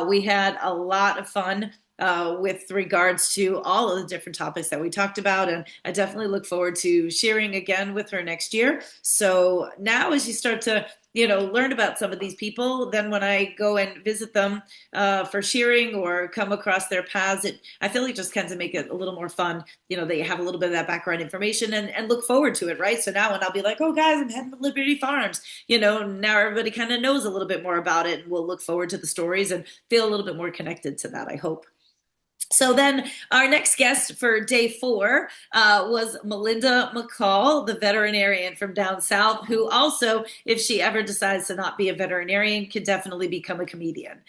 We had a lot of fun with regards to all of the different topics that we talked about. And I definitely look forward to sharing again with her next year. So now as you start to, learn about some of these people, then when I go and visit them for shearing or come across their paths, I feel like just kind of make it a little more fun. They have a little bit of that background information and look forward to it, right? So now when I'll be like, oh guys, I'm heading to Liberty Farms, now everybody kind of knows a little bit more about it, and we'll look forward to the stories and feel a little bit more connected to that, I hope. So then our next guest for day 4 was Melinda McCall, the veterinarian from down south, who also, if she ever decides to not be a veterinarian, could definitely become a comedian.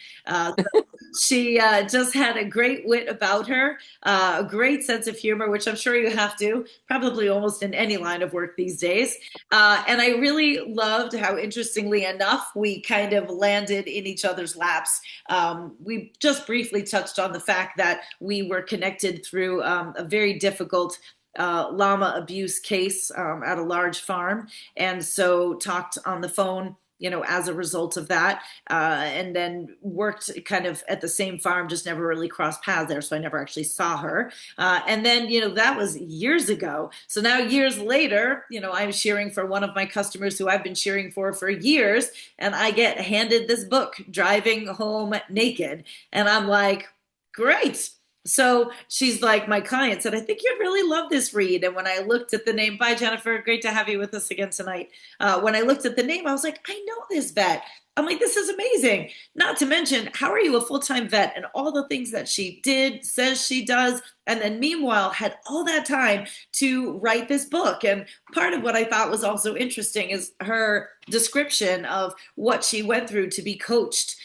She just had a great wit about her, a great sense of humor, which I'm sure you have to, probably almost in any line of work these days. And I really loved how, interestingly enough, we kind of landed in each other's laps. We just briefly touched on the fact that we were connected through a very difficult llama abuse case at a large farm, and so talked on the phone as a result of that, and then worked kind of at the same farm, just never really crossed paths there, so I never actually saw her. And then, that was years ago. So now years later, I'm shearing for one of my customers who I've been shearing for years, and I get handed this book, Driving Home Naked, and I'm like, great. So she's like, my client said, I think you'd really love this read. And when I looked at the name, bye, Jennifer, great to have you with us again tonight. When I looked at the name, I was like, I know this vet. I'm like, this is amazing. Not to mention, how are you a full-time vet and all the things that she did, says she does, and then meanwhile had all that time to write this book. And part of what I thought was also interesting is her description of what she went through to be coached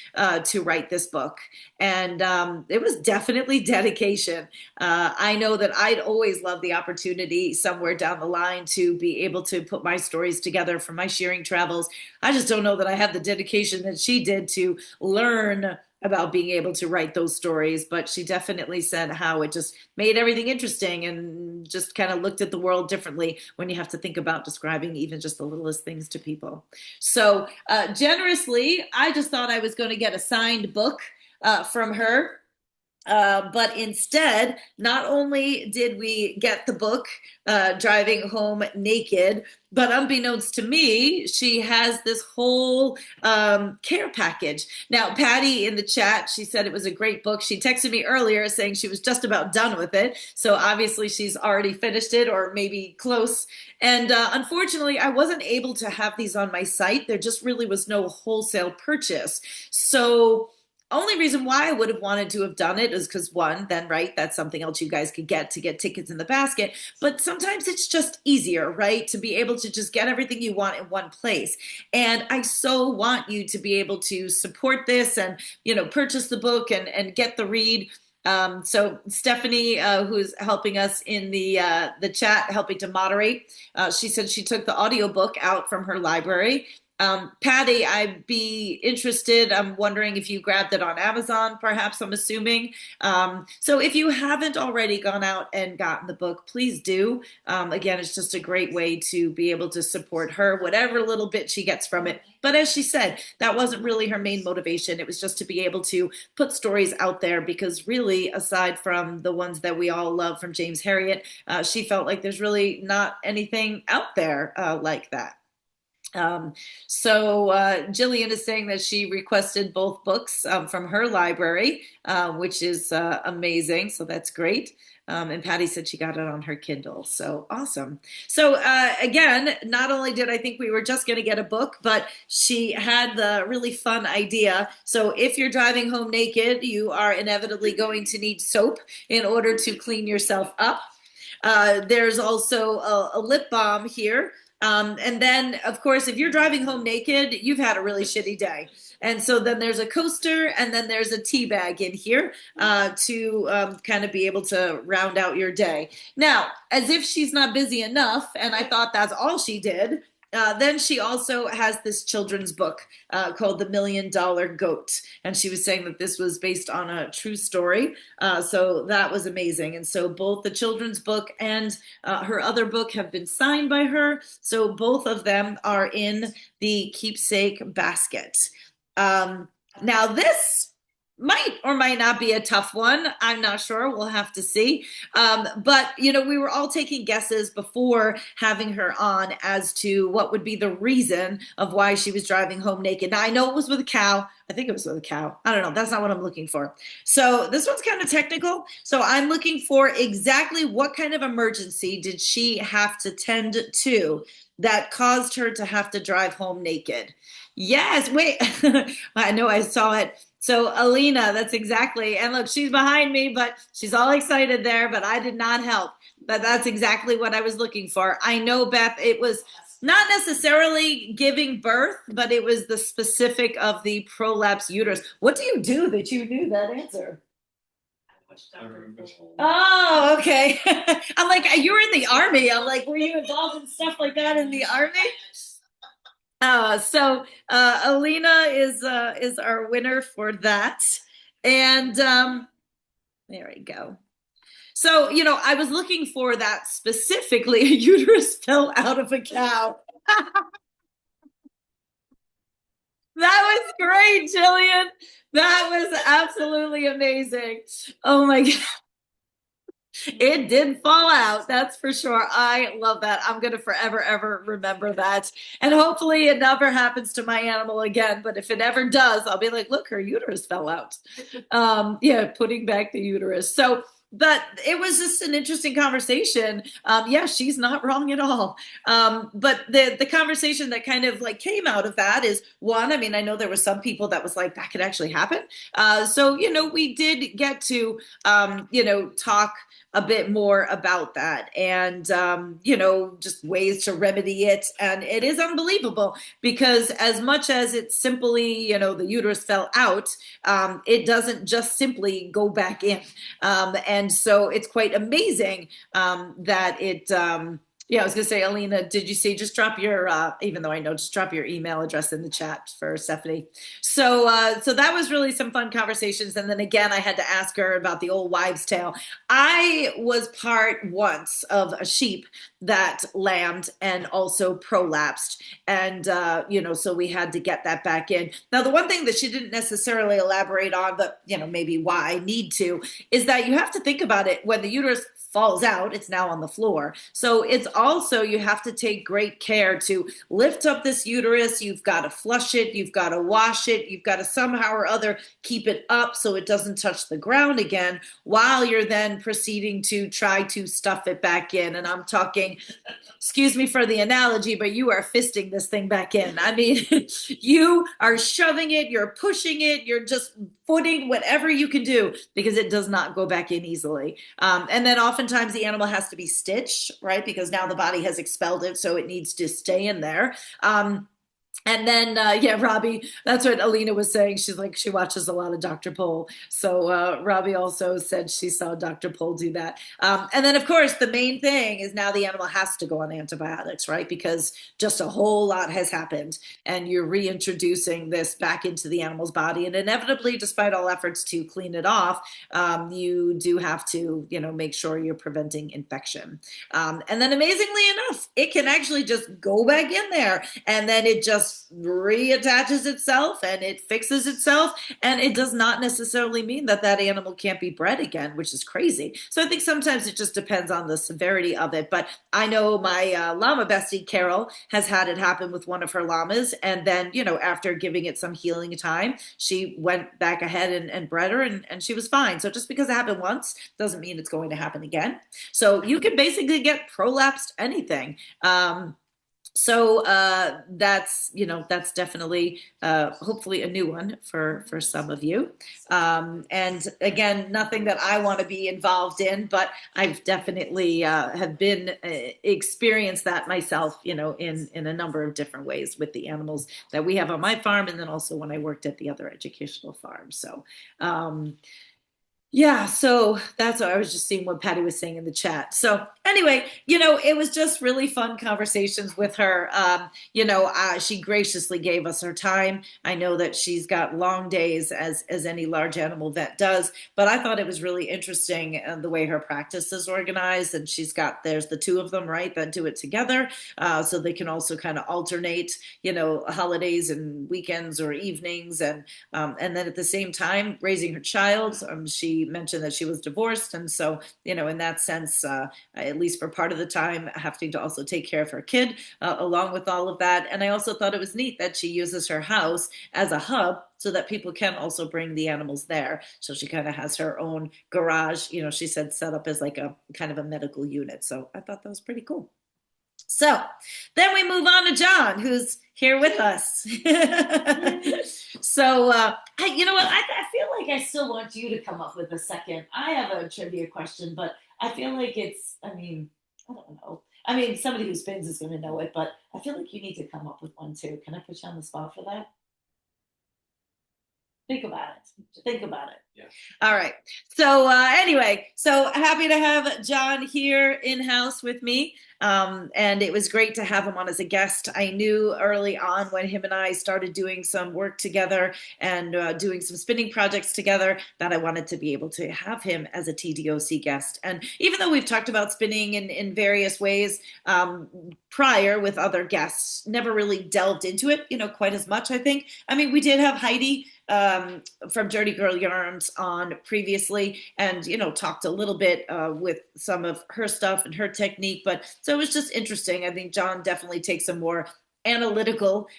to write this book. And it was definitely dedication. I know that I'd always love the opportunity somewhere down the line to be able to put my stories together from my shearing travels. I just don't know that I have the dedication that she did to learn about being able to write those stories, but she definitely said how it just made everything interesting and just kind of looked at the world differently when you have to think about describing even just the littlest things to people. So generously, I just thought I was going to get a signed book from her. But instead, not only did we get the book, Driving Home Naked, but unbeknownst to me, she has this whole care package. Now, Patty in the chat, she said it was a great book. She texted me earlier saying she was just about done with it. So obviously she's already finished it, or maybe close. And unfortunately, I wasn't able to have these on my site. There just really was no wholesale purchase. So only reason why I would have wanted to have done it is because, one, then, right, that's something else you guys could get to get tickets in the basket. But sometimes it's just easier, right, to be able to just get everything you want in one place. And I so want you to be able to support this and, purchase the book and get the read. So Stephanie, who's helping us in the chat, helping to moderate, she said she took the audiobook out from her library Patty, I'd be interested. I'm wondering if you grabbed it on Amazon, perhaps, I'm assuming. So if you haven't already gone out and gotten the book, please do. Again, it's just a great way to be able to support her, whatever little bit she gets from it. But as she said, that wasn't really her main motivation. It was just to be able to put stories out there because really, aside from the ones that we all love from James Herriot, she felt like there's really not anything out there like that. Jillian is saying that she requested both books from her library, which is amazing. So that's great. And Patty said she got it on her Kindle. So awesome. So again, not only did I think we were just going to get a book, but she had the really fun idea. So if you're driving home naked, you are inevitably going to need soap in order to clean yourself up. There's also a lip balm here. And then, of course, if you're driving home naked, you've had a really shitty day. And so then there's a coaster and then there's a tea bag in here to kind of be able to round out your day. Now, as if she's not busy enough, and I thought that's all she did, then she also has this children's book called The $1 Million Goat. And she was saying that this was based on a true story. So that was amazing. And so both the children's book and her other book have been signed by her. So both of them are in the keepsake basket. Now this might or might not be a tough one. I'm not sure. We'll have to see. But, we were all taking guesses before having her on as to what would be the reason of why she was driving home naked. Now, I know it was with a cow. I think it was with a cow. I don't know. That's not what I'm looking for. So this one's kind of technical. So I'm looking for exactly what kind of emergency did she have to tend to that caused her to have to drive home naked. Yes, wait. I know I saw it. So Alina, that's exactly, and look, she's behind me, but she's all excited there, but I did not help. But that's exactly what I was looking for. I know, Beth, it was not necessarily giving birth, but it was the specific of the prolapse uterus. What do you do that you knew that answer? Oh, okay. I'm like, you were in the Army. I'm like, were you involved in stuff like that in the Army? Alina is our winner for that. And there we go. So, I was looking for that specifically. A uterus fell out of a cow. That was great, Jillian. That was absolutely amazing. Oh my God. It did fall out, that's for sure. I love that. I'm going to forever, ever remember that. And hopefully it never happens to my animal again. But if it ever does, I'll be like, look, her uterus fell out. Putting back the uterus. So, but it was just an interesting conversation. She's not wrong at all. But the conversation that kind of like came out of that is one, I mean, I know there were some people that was like, that could actually happen. We did get to, talk a bit more about that and, just ways to remedy it. And it is unbelievable because as much as it's simply, the uterus fell out, it doesn't just simply go back in. And so it's quite amazing that it, I was going to say, Alina, did you see, just drop your, even though I know, just drop your email address in the chat for Stephanie. So that was really some fun conversations. And then again, I had to ask her about the old wives' tale. I was part once of a sheep that lambed and also prolapsed. And, so we had to get that back in. Now, the one thing that she didn't necessarily elaborate on, but, maybe why I need to, is that you have to think about it when the uterus falls out, it's now on the floor. So it's also, you have to take great care to lift up this uterus. You've got to flush it. You've got to wash it. You've got to somehow or other keep it up so it doesn't touch the ground again while you're then proceeding to try to stuff it back in. And I'm talking, excuse me for the analogy, but you are fisting this thing back in. I mean, you are shoving it, you're pushing it, you're just footing whatever you can do because it does not go back in easily. And then oftentimes the animal has to be stitched, right? Because now the body has expelled it, so it needs to stay in there. And then, yeah, Robbie, that's what Alina was saying. She's like, she watches a lot of Dr. Pol. So Robbie also said she saw Dr. Pol do that. And then, of course, the main thing is now the animal has to go on antibiotics, right? Because just a whole lot has happened and you're reintroducing this back into the animal's body. And inevitably, despite all efforts to clean it off, you do have to, make sure you're preventing infection. And then amazingly enough, it can actually just go back in there and then it just reattaches itself and it fixes itself, and it does not necessarily mean that that animal can't be bred again, which is crazy. So I think sometimes it just depends on the severity of it. But I know my llama bestie Carol has had it happen with one of her llamas, and then after giving it some healing time, she went back ahead and bred her, and she was fine. So just because it happened once doesn't mean it's going to happen again. So you can basically get prolapsed anything. So that's definitely hopefully a new one for some of you. And again, nothing that I want to be involved in, but I've definitely have been experienced that myself, in a number of different ways with the animals that we have on my farm, and then also when I worked at the other educational farms. So yeah, so that's what I was just seeing what Patty was saying in the chat. So anyway, it was just really fun conversations with her. She graciously gave us her time. I know that she's got long days as any large animal vet does, but I thought it was really interesting the way her practice is organized. And there's the two of them, right, that do it together. So they can also kind of alternate, holidays and weekends or evenings. And then at the same time, raising her child, she mentioned that she was divorced, and so in that sense, at least for part of the time, having to also take care of her kid along with all of that. And I also thought it was neat that she uses her house as a hub so that people can also bring the animals there. So she kind of has her own garage, she said, set up as like a kind of a medical unit. So I thought that was pretty cool. So then we move on to John, who's here with us. So, you know what? I feel like I still want you to come up with a second. I have a trivia question, but I feel like I don't know. Somebody who spins is going to know it, but I feel like you need to come up with one too. Can I put you on the spot for that? Think about it. Yeah. All right. So anyway, so happy to have John here in-house with me. And it was great to have him on as a guest. I knew early on when him and I started doing some work together and doing some spinning projects together that I wanted to be able to have him as a TDOC guest. And even though we've talked about spinning in various ways prior with other guests, never really delved into it, quite as much, I think. We did have Heidi from Dirty Girl Yarns on previously, and talked a little bit with some of her stuff and her technique, but so it was just interesting. I think John definitely takes a more analytical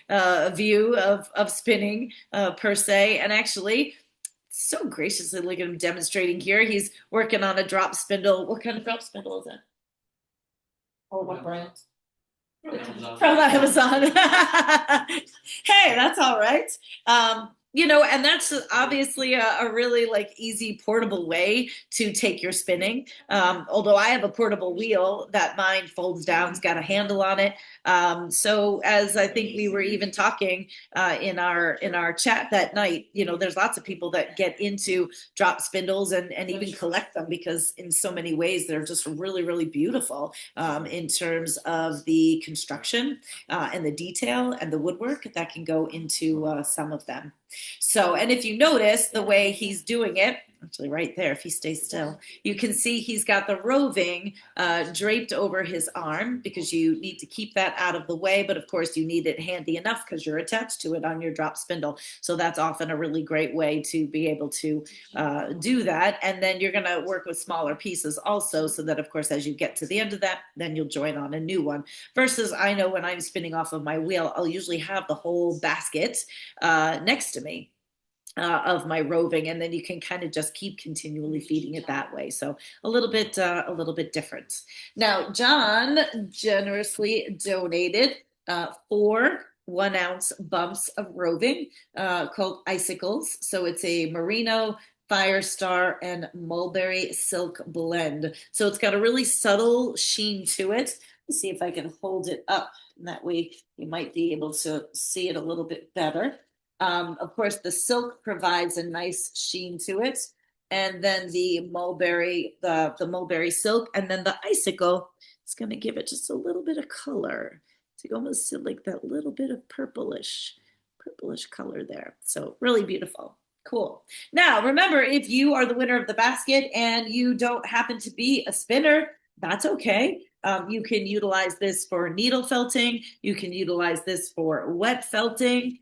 view of spinning per se, and actually so graciously, look at him demonstrating here. He's working on a drop spindle. What kind of drop spindle is it? Or what brand? From Amazon. Hey, that's all right. And that's obviously a really easy portable way to take your spinning. Although I have a portable wheel that mine folds down, it's got a handle on it. So as I think we were even talking in our chat that night, there's lots of people that get into drop spindles and even collect them because in so many ways they're just really, really beautiful in terms of the construction and the detail and the woodwork that can go into some of them. So, and if you notice the way he's doing it, actually right there, if he stays still, you can see he's got the roving draped over his arm because you need to keep that out of the way. But of course, you need it handy enough because you're attached to it on your drop spindle. So that's often a really great way to be able to do that. And then you're going to work with smaller pieces also so that, of course, as you get to the end of that, then you'll join on a new one. Versus I know when I'm spinning off of my wheel, I'll usually have the whole basket next to me. Of my roving, and then you can kind of just keep continually feeding it that way. So a little bit different. Now, John generously donated 4 1-ounce bumps of roving called Icicles. So it's a merino, Firestar, and mulberry silk blend. So it's got a really subtle sheen to it. see if I can hold it up, and that way you might be able to see it a little bit better. Of course, the silk provides a nice sheen to it, and then the the mulberry silk, and then the icicle is going to give it just a little bit of color. So you almost see like that little bit of purplish color there. So really beautiful. Cool. Now, remember, if you are the winner of the basket and you don't happen to be a spinner, that's okay. You can utilize this for needle felting. You can utilize this for wet felting.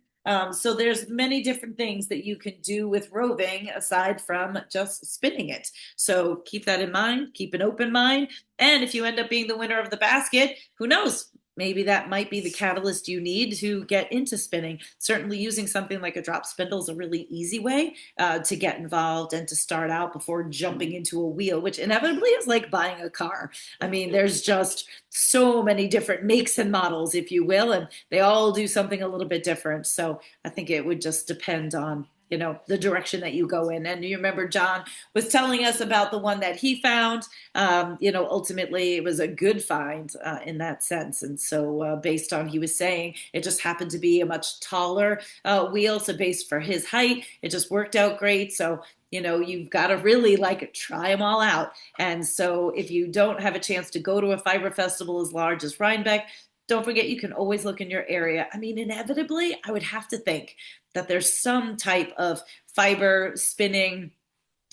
So there's many different things that you can do with roving aside from just spinning it. So keep that in mind, keep an open mind. And if you end up being the winner of the basket, who knows? Maybe that might be the catalyst you need to get into spinning. Certainly using something like a drop spindle is a really easy way to get involved and to start out before jumping into a wheel, which inevitably is like buying a car. I mean, there's just so many different makes and models, if you will, and they all do something a little bit different. So I think it would just depend on the direction that you go in. And you remember John was telling us about the one that he found. Ultimately it was a good find in that sense. And so based on, he was saying it just happened to be a much taller wheel. So based for his height, it just worked out great. So you've got to really try them all out. And so if you don't have a chance to go to a fiber festival as large as Rhinebeck, don't forget, you can always look in your area. I mean, inevitably, I would have to think that there's some type of fiber spinning,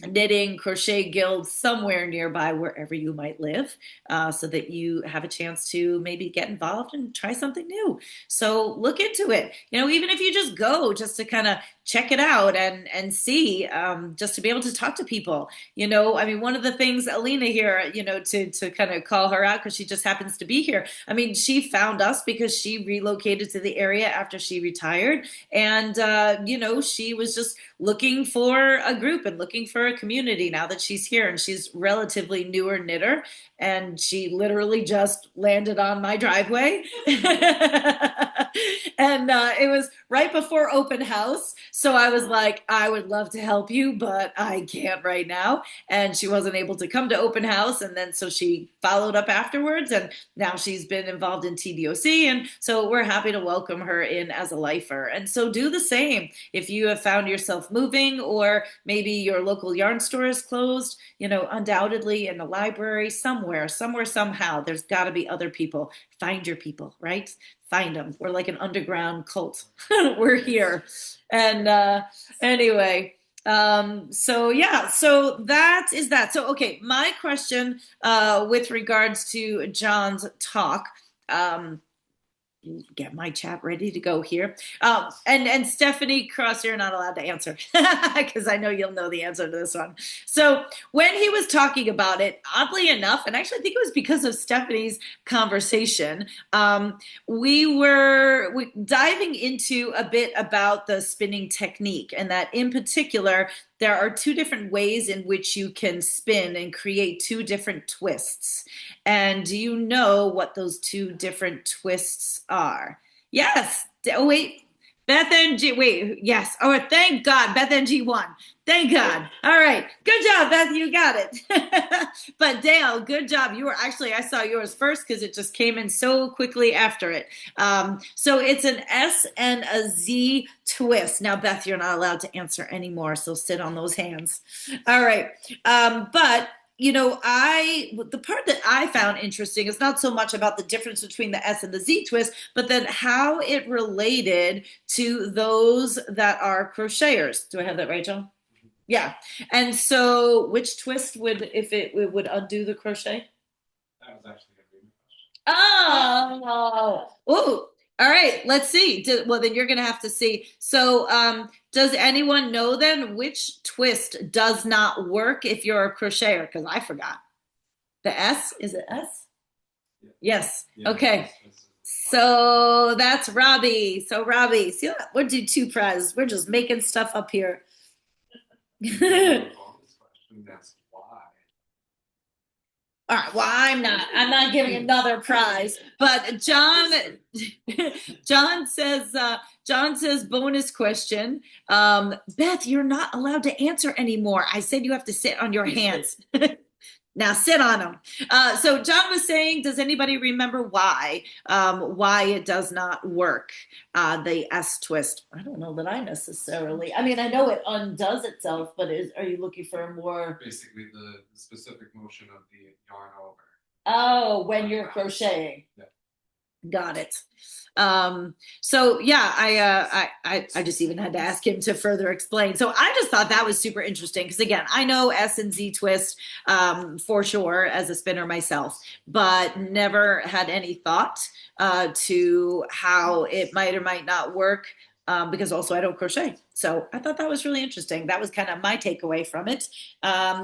knitting, crochet guild somewhere nearby wherever you might live, so that you have a chance to maybe get involved and try something new. So look into it. Even if you just go just to kind of check it out and see, just to be able to talk to people. I mean, one of the things, Alina here, to kind of call her out because she just happens to be here. I mean, she found us because she relocated to the area after she retired. And, she was just looking for a group and looking for a community now that she's here. And she's relatively newer knitter. And she literally just landed on my driveway. And it was right before open house. So I was like, I would love to help you, but I can't right now. And she wasn't able to come to open house. And then so she followed up afterwards. And now she's been involved in TDOC. And so we're happy to welcome her in as a lifer. And so do the same. If you have found yourself moving, or maybe your local yarn store is closed, undoubtedly in a library, somewhere, somehow, there's got to be other people. Find your people, right? Find them. We're like an underground cult. We're here. And anyway, so that is that. So, okay, my question with regards to John's talk, get my chat ready to go here. And Stephanie Cross, you're not allowed to answer because I know you'll know the answer to this one. So when he was talking about it, oddly enough, and actually I think it was because of Stephanie's conversation, we were diving into a bit about the spinning technique, and that in particular, there are two different ways in which you can spin and create two different twists. And do you know what those two different twists are? Yes. Oh, wait. Beth and G. Wait. Yes. Oh, thank God. Beth and G won. Thank God. All right. Good job, Beth. You got it. But Dale, good job. You were actually, I saw yours first because it just came in so quickly after it. So it's an S and a Z twist. Now, Beth, you're not allowed to answer anymore, so sit on those hands. All right. But the part that I found interesting is not so much about the difference between the S and the Z twist, but then how it related to those that are crocheters. Do I have that right, John? Yeah. And so which twist would undo the crochet? That was actually going to be my question. Oh, all right. Let's see. Well, then you're going to have to see. So does anyone know then which twist does not work if you're a crocheter? Because I forgot. The S? Is it S? Yeah. Yes. Yeah, okay. So that's Robbie. So Robbie, see, we're doing two prizes. We're just making stuff up here. That's why. All right. Well, I'm not giving another prize, but John says bonus question. Beth, you're not allowed to answer anymore. I said you have to sit on your hands. Now sit on them. So John was saying, does anybody remember why it does not work? The S twist. I don't know that I necessarily. I mean, I know it undoes itself, but are you looking for a more? Basically, the specific motion of the yarn over. Oh, when you're crocheting. Yeah. Got it. So yeah, I just even had to ask him to further explain. So I just thought that was super interesting because again, I know S and Z twist for sure as a spinner myself, but never had any thought to how it might or might not work. Because also I don't crochet. So I thought that was really interesting. That was kind of my takeaway from it.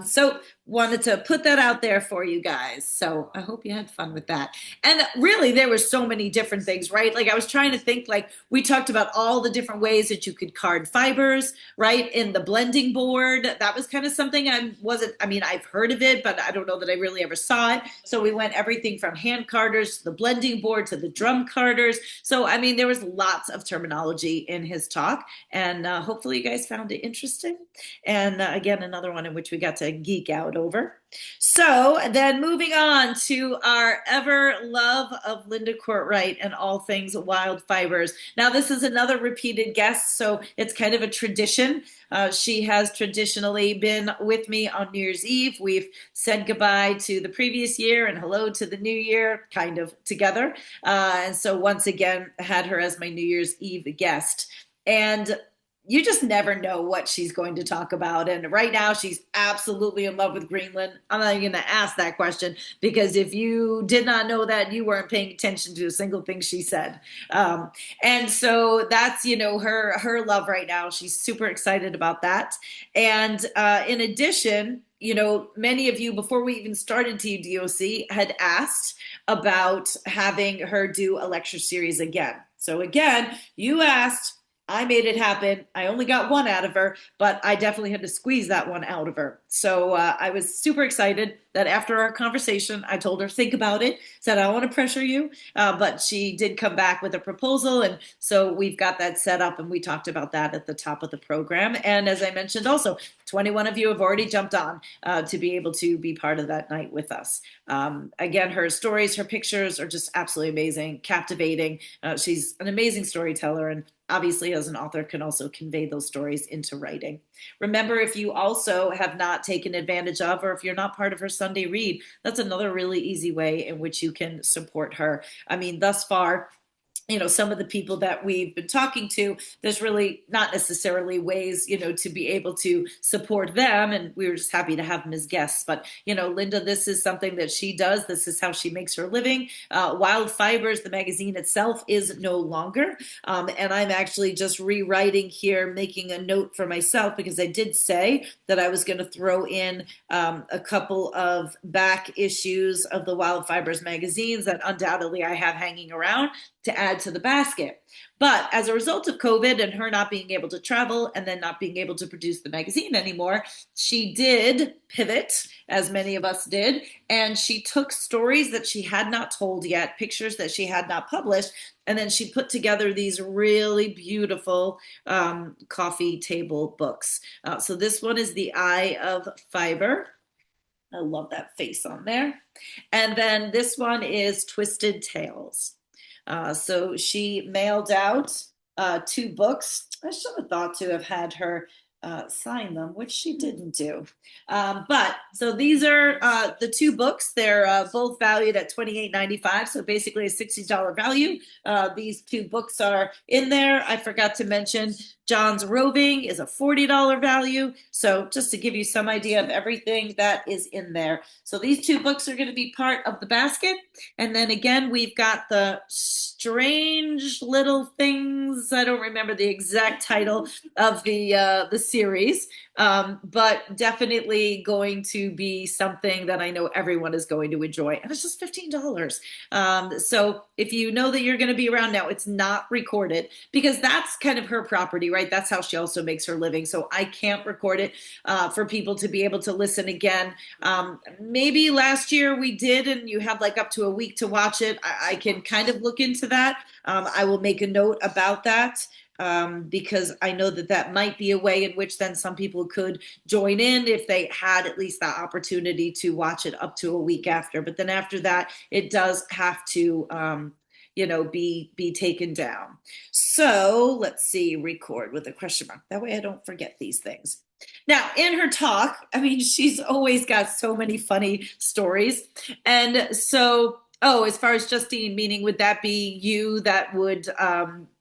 So wanted to put that out there for you guys. So I hope you had fun with that. And really, there were so many different things, right? Like I was trying to think, like we talked about all the different ways that you could card fibers, right? In the blending board. That was kind of something I've heard of it, but I don't know that I really ever saw it. So we went everything from hand carders to the blending board to the drum carders. So, I mean, there was lots of terminology in his talk, and hopefully you guys found it interesting. And again, another one in which we got to geek out over. So then moving on to our ever love of Linda Courtwright and all things wild fibers. Now, this is another repeated guest, so it's kind of a tradition. She has traditionally been with me on New Year's Eve. We've said goodbye to the previous year and hello to the new year, kind of together. And so once again, had her as my New Year's Eve guest. And you just never know what she's going to talk about. And right now, she's absolutely in love with Greenland. I'm not going to ask that question because if you did not know that, you weren't paying attention to a single thing she said. And so that's, her love right now. She's super excited about that. And in addition, many of you, before we even started TDOC, had asked about having her do a lecture series again. So again, you asked, I made it happen. I only got one out of her, but I definitely had to squeeze that one out of her. So I was super excited that after our conversation, I told her, think about it, said, I don't want to pressure you, but she did come back with a proposal. And so we've got that set up and we talked about that at the top of the program. And as I mentioned, also 21 of you have already jumped on to be able to be part of that night with us. Again, her stories, her pictures are just absolutely amazing, captivating. She's an amazing storyteller and obviously as an author can also convey those stories into writing. Remember, if you also have not taken advantage of, or if you're not part of her Sunday read, that's another really easy way in which you can support her. I mean, thus far, some of the people that we've been talking to, there's really not necessarily ways, to be able to support them. And we were just happy to have them as guests. But, Linda, this is something that she does. This is how she makes her living. Wild Fibers, the magazine itself, is no longer. And I'm actually just rewriting here, making a note for myself, because I did say that I was going to throw in a couple of back issues of the Wild Fibers magazines that undoubtedly I have hanging around to add to the basket. But as a result of COVID and her not being able to travel and then not being able to produce the magazine anymore, she did pivot, as many of us did, and she took stories that she had not told yet, pictures that she had not published, and then she put together these really beautiful coffee table books. So this one is The Eye of Fiber. I love that face on there. And then this one is Twisted Tales. So she mailed out 2 books. I should have thought to have had her sign them, which she didn't do. But so these are the 2 books. They're both valued at $28.95, so basically a $60 value. These 2 books are in there. I forgot to mention John's Roving is a $40 value. So just to give you some idea of everything that is in there. So these 2 books are going to be part of the basket. And then again, we've got the Strange Little Things. I don't remember the exact title of the series, but definitely going to be something that I know everyone is going to enjoy. And it's just $15. So if you know that you're going to be around now, it's not recorded because that's kind of her property, right? That's how she also makes her living. So I can't record it for people to be able to listen again. Maybe last year we did, and you have like up to a week to watch it. I can kind of look into that. I will make a note about that. because I know that that might be a way in which then some people could join in if they had at least that opportunity to watch it up to a week after. But then after that, it does have to, be taken down. So let's see, record with a question mark. That way I don't forget these things. Now, in her talk, I mean, she's always got so many funny stories. And so, as far as Justine, meaning would that be you that would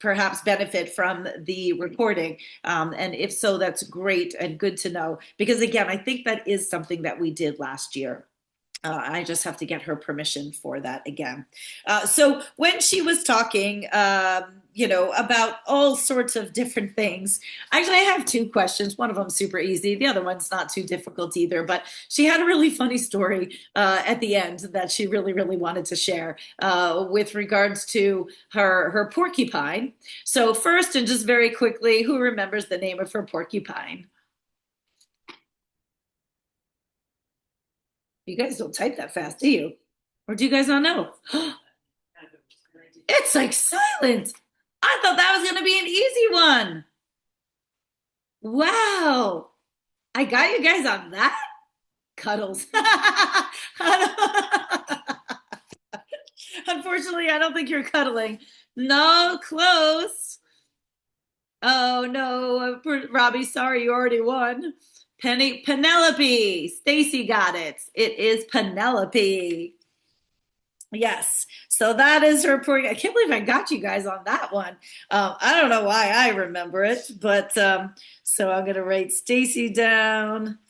perhaps benefit from the recording? And if so, that's great and good to know. Because again, I think that is something that we did last year. I just have to get her permission for that again. So when she was talking, about all sorts of different things, actually, I have two questions. One of them super easy. The other one's not too difficult either. But she had a really funny story at the end that she really, really wanted to share with regards to her porcupine. So first, and just very quickly, who remembers the name of her porcupine? You guys don't type that fast, do you? Or do you guys not know? It's like silent. I thought that was going to be an easy one. Wow. I got you guys on that. Cuddles. Unfortunately, I don't think you're cuddling. No, close. Oh, no. Robbie, sorry, you already won. Penelope. Stacy got it. It is Penelope. Yes. So that is her report. I can't believe I got you guys on that one. I don't know why I remember it, but so I'm going to write Stacy down.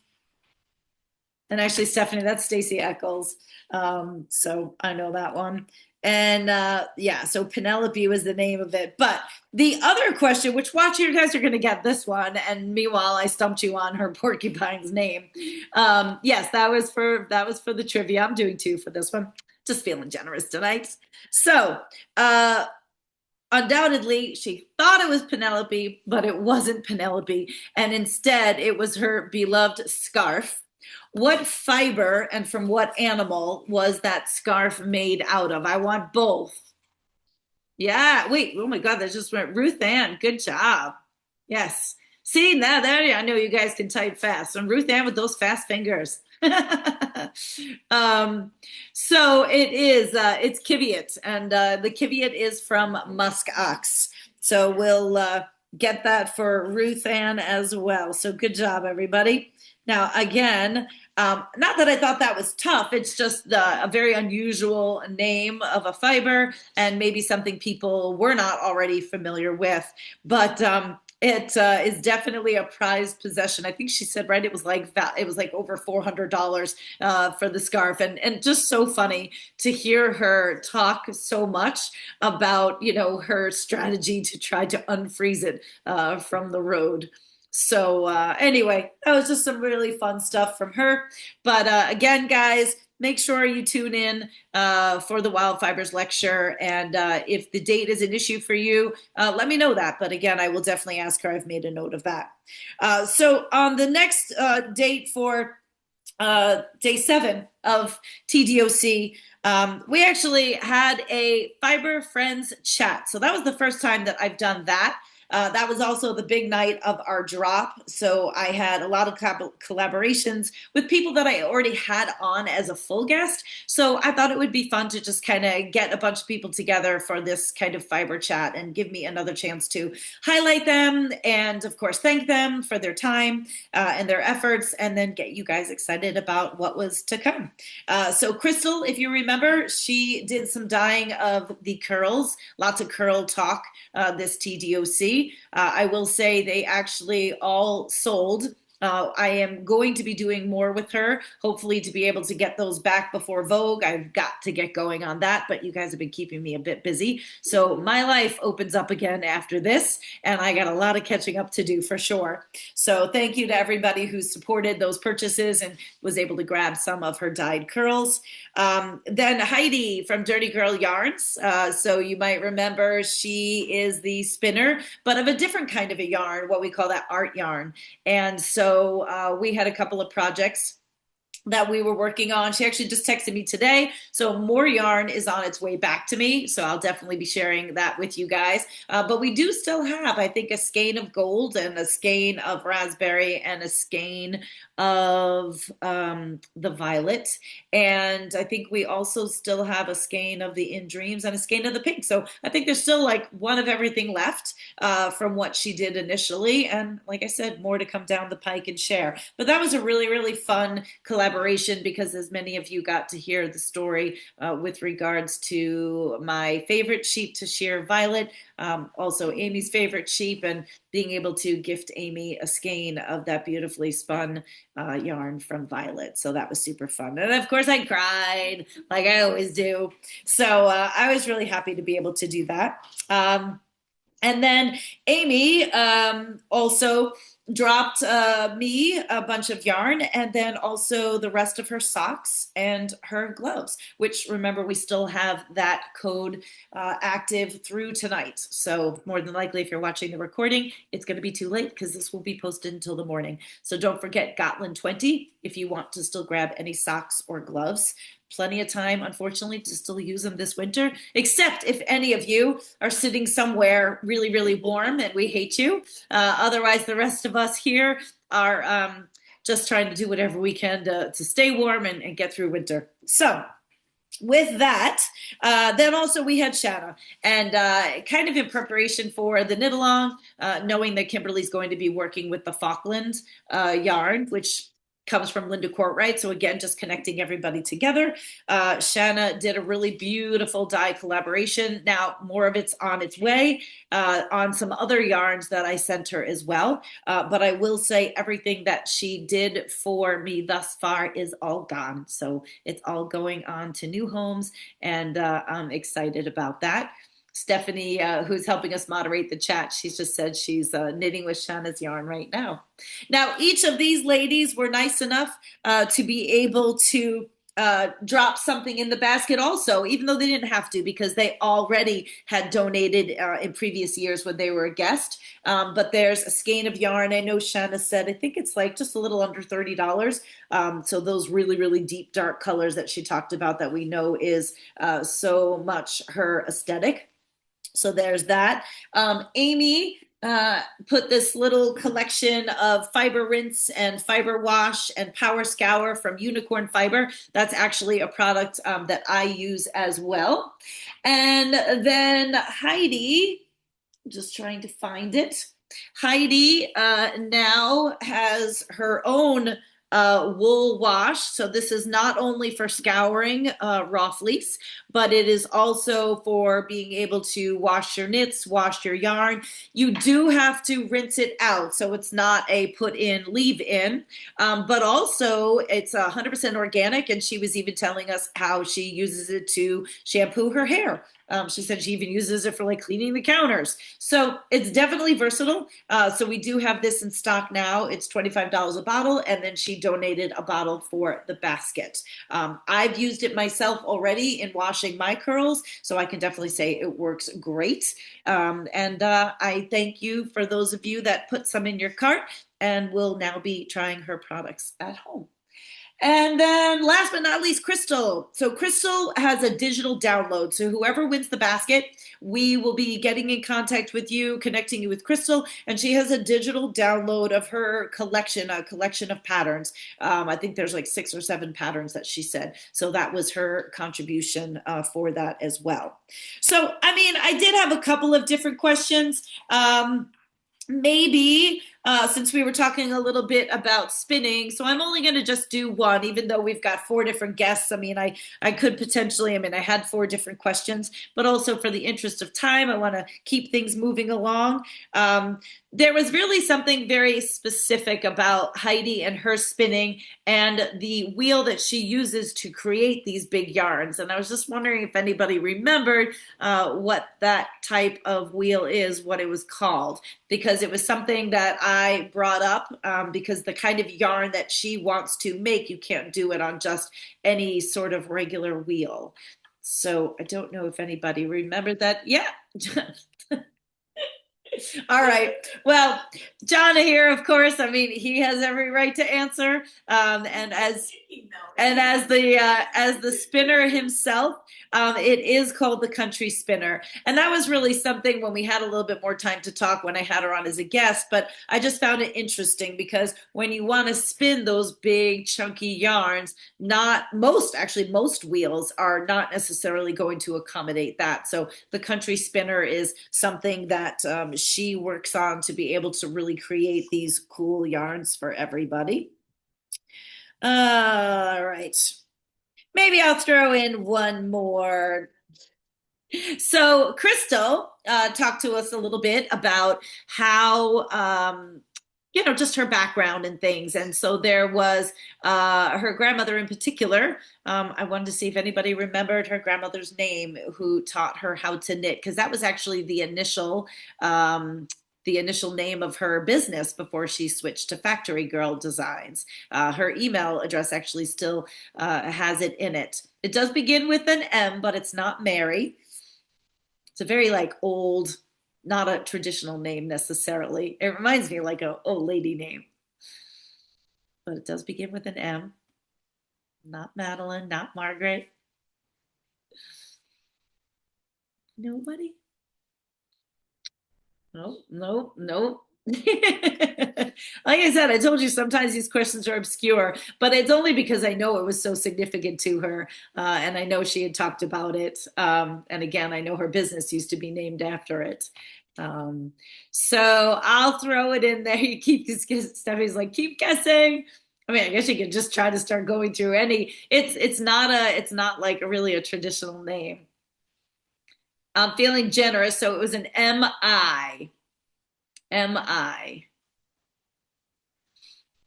And actually, Stephanie, that's Stacy Eccles. So I know that one. And so Penelope was the name of it. But the other question, which watch you guys are going to get this one, and meanwhile I stumped you on her porcupine's name. Yes, that was for the trivia. I'm doing two for this one. Just feeling generous tonight. So undoubtedly, she thought it was Penelope, but it wasn't Penelope, and instead it was her beloved scarf. What fiber and from what animal was that scarf made out of? I want both. Yeah, wait, oh my God, that just went Ruth Ann. Good job. Yes. See, now there I know you guys can type fast. And Ruth Ann with those fast fingers. So it is, it's Kiviot, and the Kiviot is from musk ox. So we'll get that for Ruth Ann as well. So good job, everybody. Now, again, not that I thought that was tough. It's just a very unusual name of a fiber and maybe something people were not already familiar with. But it is definitely a prized possession. I think she said, right, it was like over $400 for the scarf. And just so funny to hear her talk so much about, her strategy to try to unfreeze it from the road. So anyway, that was just some really fun stuff from her. But again, guys, make sure you tune in for the Wild Fibers lecture. And if the date is an issue for you, let me know that. But again, I will definitely ask her. I've made a note of that. So on the next date for day 7 of TDOC, we actually had a Fiber Friends chat. So that was the first time that I've done that. That was also the big night of our drop. So I had a lot of collaborations with people that I already had on as a full guest. So I thought it would be fun to just kind of get a bunch of people together for this kind of fiber chat and give me another chance to highlight them and, of course, thank them for their time and their efforts, and then get you guys excited about what was to come. So Crystal, if you remember, she did some dyeing of the curls, lots of curl talk this TDOC. I will say they actually all sold. I am going to be doing more with her, hopefully to be able to get those back before Vogue. I've got to get going on that, but you guys have been keeping me a bit busy. So my life opens up again after this, and I got a lot of catching up to do for sure. So thank you to everybody who supported those purchases and was able to grab some of her dyed curls. Then Heidi from Dirty Girl Yarns. So you might remember she is the spinner, but of a different kind of a yarn, what we call that art yarn. And so we had a couple of projects that we were working on. She actually just texted me today. So more yarn is on its way back to me. So I'll definitely be sharing that with you guys. But we do still have, I think, a skein of gold and a skein of raspberry and a skein of the violet. And I think we also still have a skein of the In Dreams and a skein of the pink. So I think there's still like one of everything left from what she did initially. And like I said, more to come down the pike and share. But that was a really, really fun collaboration because as many of you got to hear the story with regards to my favorite sheep to shear, Violet, also Amy's favorite sheep, and being able to gift Amy a skein of that beautifully spun yarn from Violet. So that was super fun. And of course I cried like I always do. So I was really happy to be able to do that. And then Amy also dropped me a bunch of yarn and then also the rest of her socks and her gloves, which remember we still have that code active through tonight. So more than likely if you're watching the recording, it's going to be too late because this will be posted until the morning. So don't forget Gotland20 if you want to still grab any socks or gloves. Plenty of time, unfortunately, to still use them this winter, except if any of you are sitting somewhere really, really warm and we hate you. Otherwise, the rest of us here are just trying to do whatever we can to stay warm and get through winter. So with that, then also we had Shanna, and kind of in preparation for the knit along, knowing that Kimberly's going to be working with the Falkland yarn, which comes from Linda Courtwright. So again, just connecting everybody together. Shanna did a really beautiful dye collaboration. Now more of it's on its way on some other yarns that I sent her as well. But I will say everything that she did for me thus far is all gone. So it's all going on to new homes, and I'm excited about that. Stephanie, who's helping us moderate the chat, she's just said she's knitting with Shanna's yarn right now. Now, each of these ladies were nice enough to be able to drop something in the basket also, even though they didn't have to because they already had donated in previous years when they were a guest. But there's a skein of yarn. I know Shanna said, I think it's like just a little under $30. So those really, really deep, dark colors that she talked about that we know is so much her aesthetic. So there's that. Amy put this little collection of fiber rinse and fiber wash and power scour from Unicorn Fiber. That's actually a product that I use as well. And then Heidi, just trying to find it. Heidi now has her own wool wash. So this is not only for scouring raw fleece, but it is also for being able to wash your knits, wash your yarn. You do have to rinse it out. So it's not a put in, leave in, but also it's 100% organic. And she was even telling us how she uses it to shampoo her hair. She said she even uses it for like cleaning the counters. So it's definitely versatile. So we do have this in stock now. It's $25 a bottle. And then she donated a bottle for the basket. I've used it myself already in washing my curls. So I can definitely say it works great. And I thank you for those of you that put some in your cart and will now be trying her products at home. And then last but not least, Crystal. So Crystal has a digital download. So whoever wins the basket, we will be getting in contact with you, connecting you with Crystal. And she has a digital download of her collection, a collection of patterns. I think there's like 6 or 7 patterns that she said. So that was her contribution for that as well. So, I mean, I did have a couple of different questions. Maybe since we were talking a little bit about spinning, so I'm only going to just do one, even though we've got 4 different guests. I mean, I could potentially, I mean, I had 4 different questions, but also for the interest of time, I want to keep things moving along. There was really something very specific about Heidi and her spinning and the wheel that she uses to create these big yarns. And I was just wondering if anybody remembered what that type of wheel is, what it was called, because it was something that I brought up because the kind of yarn that she wants to make, you can't do it on just any sort of regular wheel. So I don't know if anybody remembered that. Yeah. All right. Well, John here, of course. I mean, he has every right to answer. And as the spinner himself, it is called the country spinner. And that was really something when we had a little bit more time to talk when I had her on as a guest. But I just found it interesting because when you want to spin those big chunky yarns, most wheels are not necessarily going to accommodate that. So the country spinner is something that she works on to be able to really create these cool yarns for everybody. All right. Maybe I'll throw in one more. So Crystal talked to us a little bit about how just her background and things. And so there was her grandmother in particular. I wanted to see if anybody remembered her grandmother's name who taught her how to knit, because that was actually the initial name of her business before she switched to Factory Girl Designs. Her email address actually still has it in it. It does begin with an M, but it's not Mary. It's a very old, not a traditional name necessarily. It reminds me like an old lady name. But it does begin with an M. Not Madeline, not Margaret. Nobody? Nope. Like I said, I told you sometimes these questions are obscure, but it's only because I know it was so significant to her, and I know she had talked about it. And again, I know her business used to be named after it. So I'll throw it in there. You Stephanie's like, keep guessing. I mean, I guess you could just try to start going through any. It's not like really a traditional name. I'm feeling generous, so it was an M-I. M-I.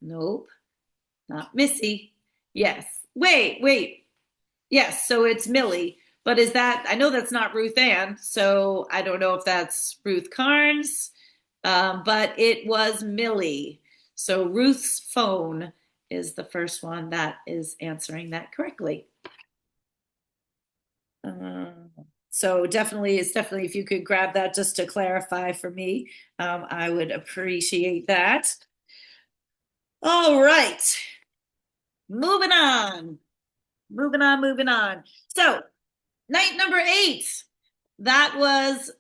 Nope. Not Missy. Yes. Wait. Yes, so it's Millie. But I know that's not Ruth Ann, so I don't know if that's Ruth Carnes, but it was Millie. So Ruth's phone is the first one that is answering that correctly. So it's definitely, if you could grab that just to clarify for me, I would appreciate that. All right. Moving on. So night number 8, that was,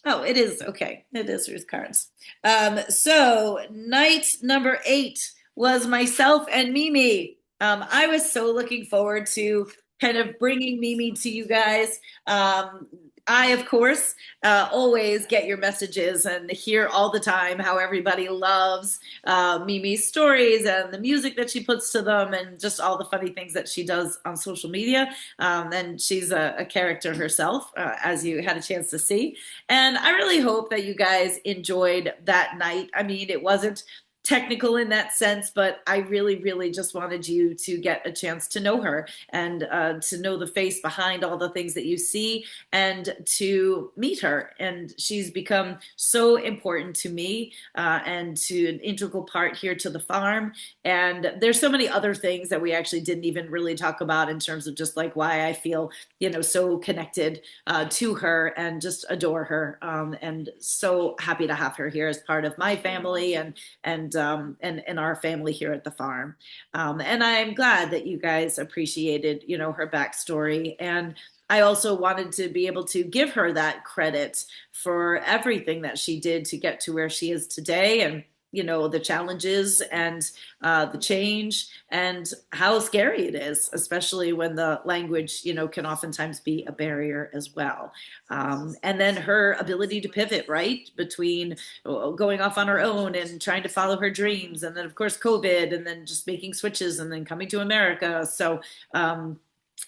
it is, okay. It is Ruth Carnes. So night number 8 was myself and Mimi. I was so looking forward to kind of bringing Mimi to you guys. I, of course, always get your messages and hear all the time how everybody loves Mimi's stories and the music that she puts to them and just all the funny things that she does on social media. And she's a character herself, as you had a chance to see. And I really hope that you guys enjoyed that night. I mean, it wasn't technical in that sense, but I really, really just wanted you to get a chance to know her and to know the face behind all the things that you see and to meet her. And she's become so important to me and to an integral part here to the farm. And there's so many other things that we actually didn't even really talk about in terms of just why I feel, so connected to her and just adore her. And so happy to have her here as part of my family and our family here at the farm. And I'm glad that you guys appreciated, her backstory. And I also wanted to be able to give her that credit for everything that she did to get to where she is today. And the challenges and the change and how scary it is, especially when the language, can oftentimes be a barrier as well. And then her ability to pivot, right, between going off on her own and trying to follow her dreams. And then, of course, COVID, and then just making switches and then coming to America. So,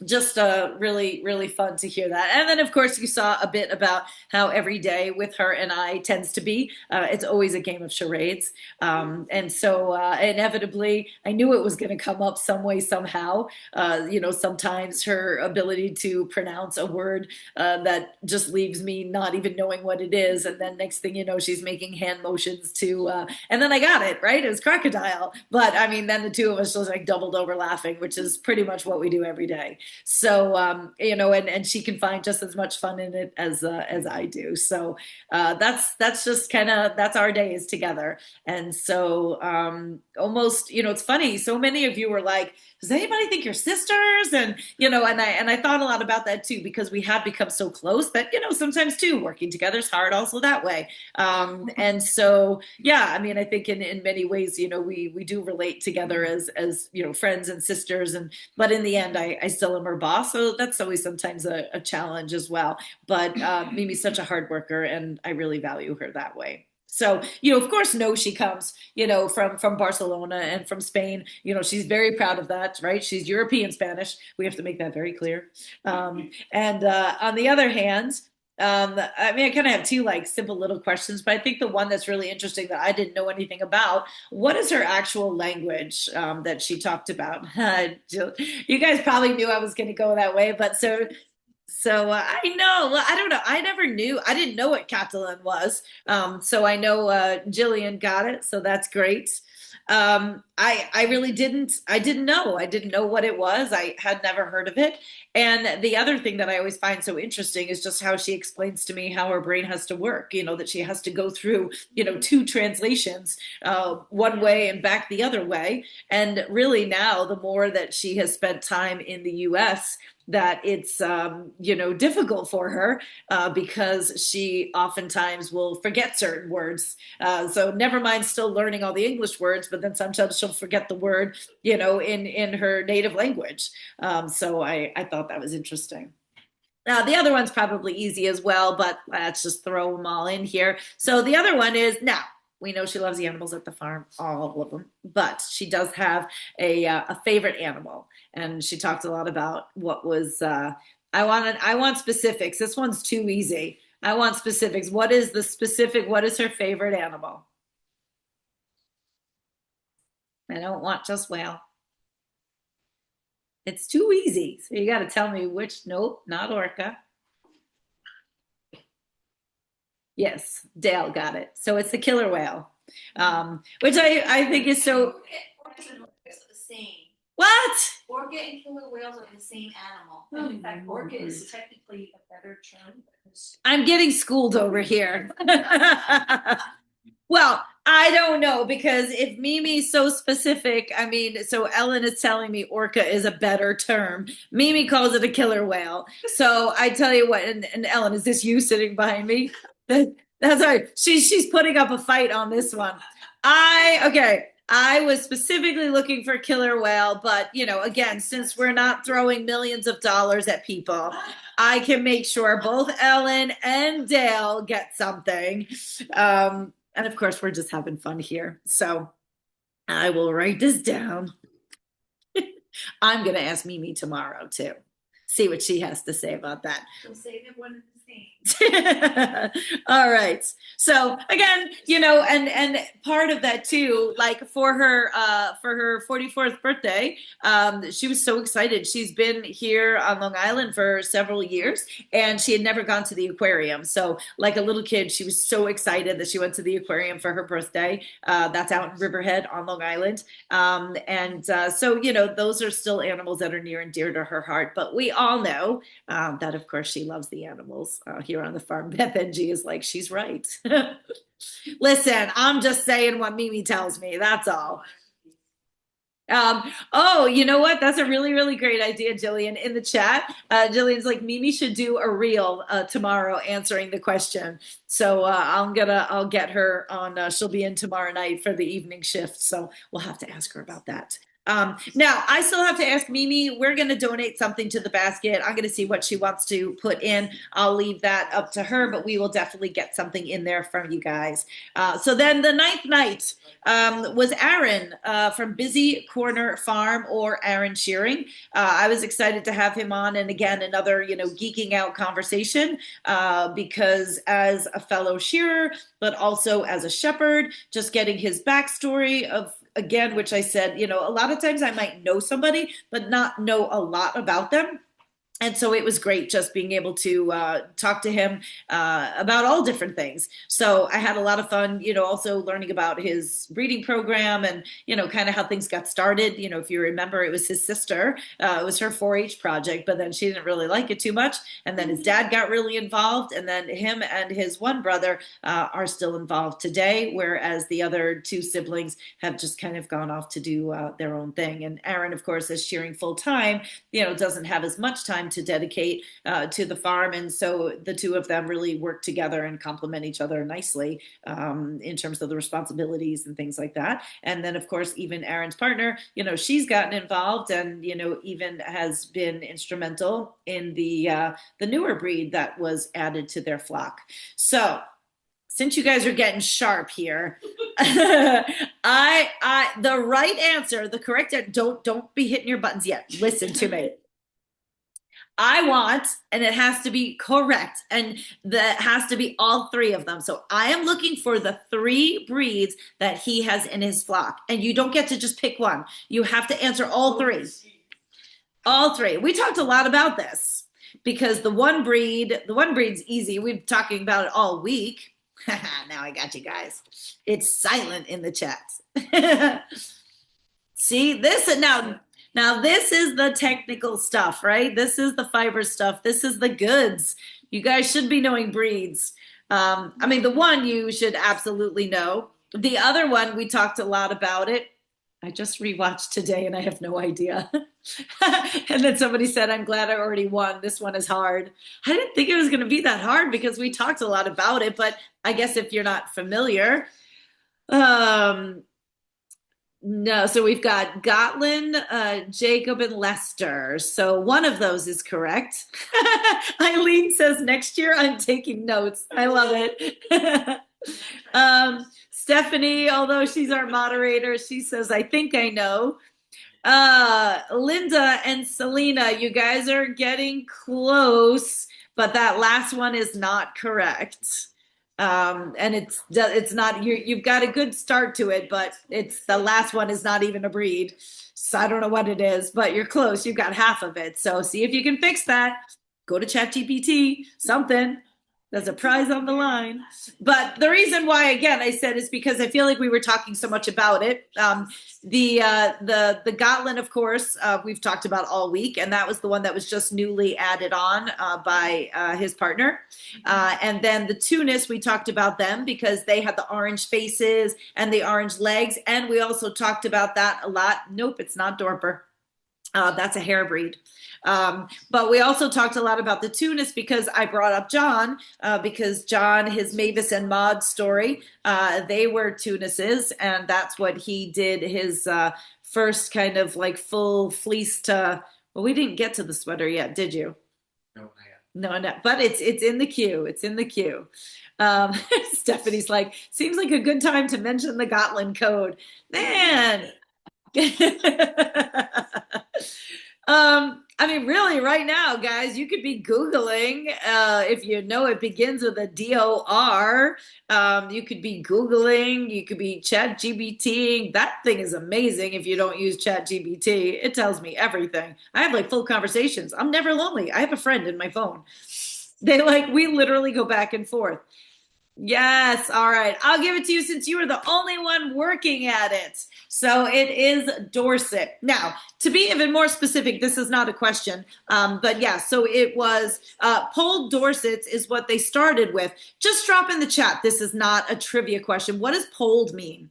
just really, really fun to hear that. And then, of course, you saw a bit about how every day with her and I tends to be. It's always a game of charades. And so inevitably, I knew it was going to come up some way, somehow. Sometimes her ability to pronounce a word that just leaves me not even knowing what it is. And then next thing you know, she's making hand motions to, and then I got it, right? It was crocodile. But I mean, then the two of us just doubled over laughing, which is pretty much what we do every day. way. So, and she can find just as much fun in it as I do. So that's just kind of, that's our days together. And so almost, it's funny. So many of you were like, does anybody think you're sisters? And, and I thought a lot about that too, because we have become so close that, sometimes too, working together is hard also that way. And so, yeah, I mean, I think in many ways, we do relate together as friends and sisters, but in the end, I still am her boss. So that's always sometimes a challenge as well. But Mimi's such a hard worker, and I really value her that way. So, of course, she comes, from Barcelona and from Spain. She's very proud of that, right? She's European Spanish. We have to make that very clear. And on the other hand, I mean, I kind of have two simple little questions, but I think the one that's really interesting that I didn't know anything about, what is her actual language that she talked about? You guys probably knew I was going to go that way, but so I know, well, I don't know. I never knew. I didn't know what Catalan was. So I know Jillian got it. So that's great. I really didn't. I didn't know. I didn't know what it was. I had never heard of it. And the other thing that I always find so interesting is just how she explains to me how her brain has to work. That she has to go through, two translations, one way and back the other way. And really now, the more that she has spent time in the U.S., that it's, difficult for her because she oftentimes will forget certain words. So never mind still learning all the English words, but then sometimes she'll forget the word, in her native language. So I thought that was interesting. Now, the other one's probably easy as well, but let's just throw them all in here. So the other one is, now, we know she loves the animals at the farm, all of them, but she does have a favorite animal. And she talked a lot about what was, I want specifics. This one's too easy. I want specifics. What is the specific, what is her favorite animal? I don't want just whale. It's too easy. So you got to tell me which, nope, not orca. Yes, Dale got it. So it's the killer whale, which I think is so. Orcas and orcas are the same. What? Orca and killer whales are the same animal. And in fact, orca is technically a better term. I'm getting schooled over here. Well, I don't know, because if Mimi's so specific, I mean, so Ellen is telling me orca is a better term. Mimi calls it a killer whale. So I tell you what, and Ellen, is this you sitting behind me? That's right. She's putting up a fight on this one. I was specifically looking for killer whale, but again, since we're not throwing millions of dollars at people, I can make sure both Ellen and Dale get something. And of course, we're just having fun here. So I will write this down. I'm going to ask Mimi tomorrow too. See what she has to say about that. So save it one of the same. All right. So again, and part of that too, for her 44th birthday, she was so excited. She's been here on Long Island for several years, and she had never gone to the aquarium. So like a little kid, she was so excited that she went to the aquarium for her birthday. That's out in Riverhead on Long Island. So, those are still animals that are near and dear to her heart. But we all know that, of course, she loves the animals here on the farm. Beth NG is like, she's right. Listen, I'm just saying what Mimi tells me. That's all. Oh, you know what? That's a really, really great idea, Jillian. In the chat, Jillian's like, Mimi should do a reel tomorrow answering the question. So I'll get her on. She'll be in tomorrow night for the evening shift. So we'll have to ask her about that. Now, I still have to ask Mimi, we're going to donate something to the basket. I'm going to see what she wants to put in. I'll leave that up to her, but we will definitely get something in there from you guys. So then the ninth night was Aaron from Busy Corner Farm, or Aaron Shearing. I was excited to have him on. And again, another, geeking out conversation because as a fellow shearer, but also as a shepherd, just getting his backstory of, again, which I said, a lot of times I might know somebody, but not know a lot about them. And so it was great just being able to talk to him about all different things. So I had a lot of fun, also learning about his breeding program and, kind of how things got started. If you remember, it was his sister. It was her 4-H project, but then she didn't really like it too much. And then his dad got really involved. And then him and his one brother are still involved today, whereas the other 2 siblings have just kind of gone off to do their own thing. And Aaron, of course, is shearing full time, doesn't have as much time to dedicate to the farm. And so the 2 of them really work together and complement each other nicely in terms of the responsibilities and things like that. And then, of course, even Aaron's partner, she's gotten involved and, even has been instrumental in the newer breed that was added to their flock. So since you guys are getting sharp here, the right answer, the correct answer, don't be hitting your buttons yet. Listen to me. I want, and it has to be correct, and that has to be all 3 of them. So I am looking for the 3 breeds that he has in his flock. And you don't get to just pick one. You have to answer all 3. All 3. We talked a lot about this because the one breed's easy. We've been talking about it all week. Now I got you guys. It's silent in the chat. See this now this is the technical stuff, right? This is the fiber stuff. This is the goods. You guys should be knowing breeds. The one you should absolutely know. The other one, we talked a lot about it. I just rewatched today and I have no idea. And then somebody said, I'm glad I already won. This one is hard. I didn't think it was going to be that hard because we talked a lot about it, but I guess if you're not familiar, no, so we've got Gotland, Jacob, and Lester. So one of those is correct. Eileen says, next year I'm taking notes. I love it. Stephanie, although she's our moderator, she says, I think I know. Linda and Selena, you guys are getting close, but that last one is not correct. And it's not, you've got a good start to it, but it's the last one is not even a breed. So I don't know what it is, but you're close. You've got half of it. So see if you can fix that. Go to ChatGPT, something. There's a prize on the line. But the reason why, again, I said is because I feel like we were talking so much about it. The Gotland, of course, we've talked about all week, and that was the one that was just newly added on by his partner. And then the Tunis, we talked about them because they had the orange faces and the orange legs, and we also talked about that a lot. Nope, it's not Dorper. That's a hair breed. But we also talked a lot about the Tunis because I brought up John, because John, his Mavis and Maud story, they were Tunises, and that's what he did his first kind of like full fleeced. Well, we didn't get to the sweater yet, did you? No, not yet. No, but it's in the queue. It's in the queue. Stephanie's like, seems like a good time to mention the Gotland code. Man. Really, right now, guys, you could be Googling, if you know it begins with a DOR, you could be Googling, you could be ChatGPT. That thing is amazing if you don't use ChatGPT. It tells me everything. I have like full conversations. I'm never lonely. I have a friend in my phone. We literally go back and forth. Yes. All right. I'll give it to you since you were the only one working at it. So it is Dorset. Now, to be even more specific, this is not a question, but yeah, so it was polled Dorsets is what they started with. Just drop in the chat. This is not a trivia question. What does polled mean?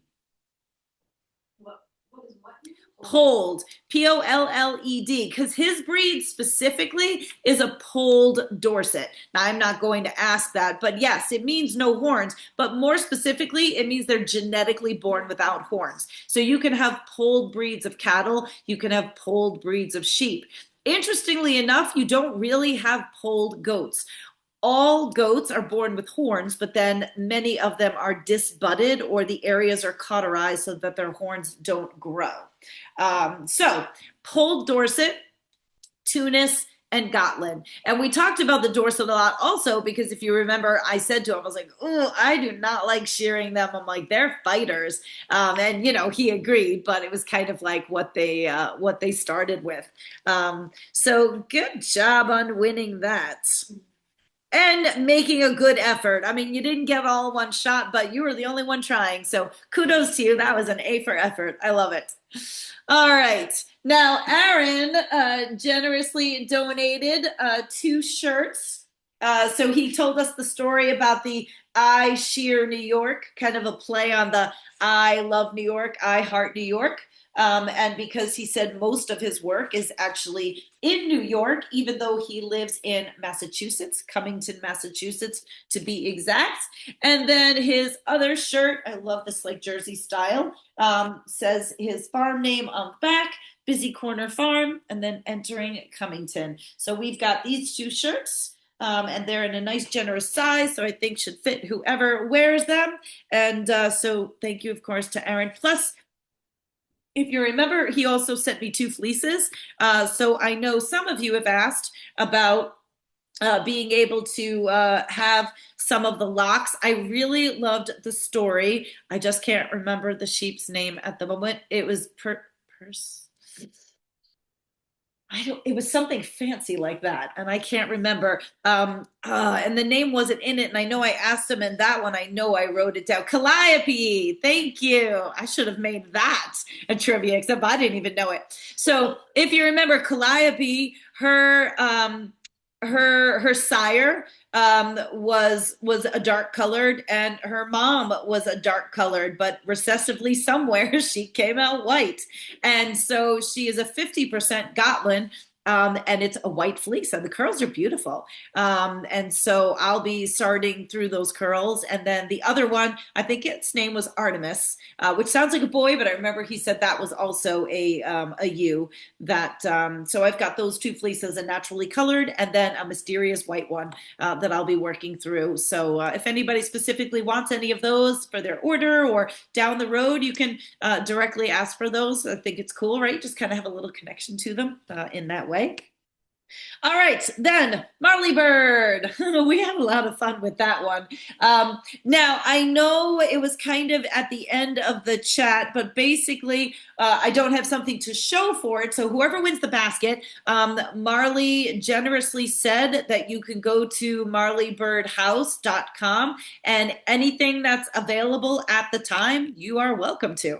Polled, Polled, because his breed specifically is a polled Dorset. Now, I'm not going to ask that, but yes, it means no horns, but more specifically, it means they're genetically born without horns. So you can have polled breeds of cattle, you can have polled breeds of sheep. Interestingly enough, you don't really have polled goats. All goats are born with horns, but then many of them are disbudded or the areas are cauterized so that their horns don't grow. So polled Dorset, Tunis, and Gotland. And we talked about the Dorset a lot also because if you remember, I said to him, I was like, oh, I do not like shearing them. I'm like, they're fighters. And, you know, he agreed, but it was kind of like what they started with. So good job on winning that. And making a good effort. I mean, you didn't get all one shot, but you were the only one trying. So kudos to you. That was an A for effort. I love it. All right. Now, Aaron generously donated 2 shirts. So he told us the story about the I Shear New York, kind of a play on the I love New York, I heart New York. And because he said most of his work is actually in New York, even though he lives in Massachusetts, Covington, Massachusetts, to be exact. And then his other shirt, I love this like Jersey style, says his farm name on the back, Busy Corner Farm, and then entering Covington. So we've got these 2 shirts. And they're in a nice generous size, so I think should fit whoever wears them. And so thank you, of course, to Aaron. Plus, if you remember, he also sent me 2 fleeces. So I know some of you have asked about being able to have some of the locks. I really loved the story. I just can't remember the sheep's name at the moment. It was it was something fancy like that, and I can't remember. And the name wasn't in it, and I know I asked him in that one. I know I wrote it down. Calliope, thank you. I should have made that a trivia, except I didn't even know it. So if you remember Calliope, her sire was a dark colored, and her mom was a dark colored, but recessively somewhere she came out white. And so she is a 50% Gotland. And it's a white fleece, and the curls are beautiful. And so I'll be starting through those curls. And then the other one, I think its name was Artemis, which sounds like a boy, but I remember he said that was also a ewe. So I've got those 2 fleeces, a naturally colored and then a mysterious white one that I'll be working through. So if anybody specifically wants any of those for their order or down the road, you can directly ask for those. I think it's cool, right? Just kind of have a little connection to them in that way. All right, then Marley Bird. We had a lot of fun with that one. Now, I know it was kind of at the end of the chat, but basically I don't have something to show for it. So whoever wins the basket, Marley generously said that you can go to marleybirdhouse.com and anything that's available at the time, you are welcome to.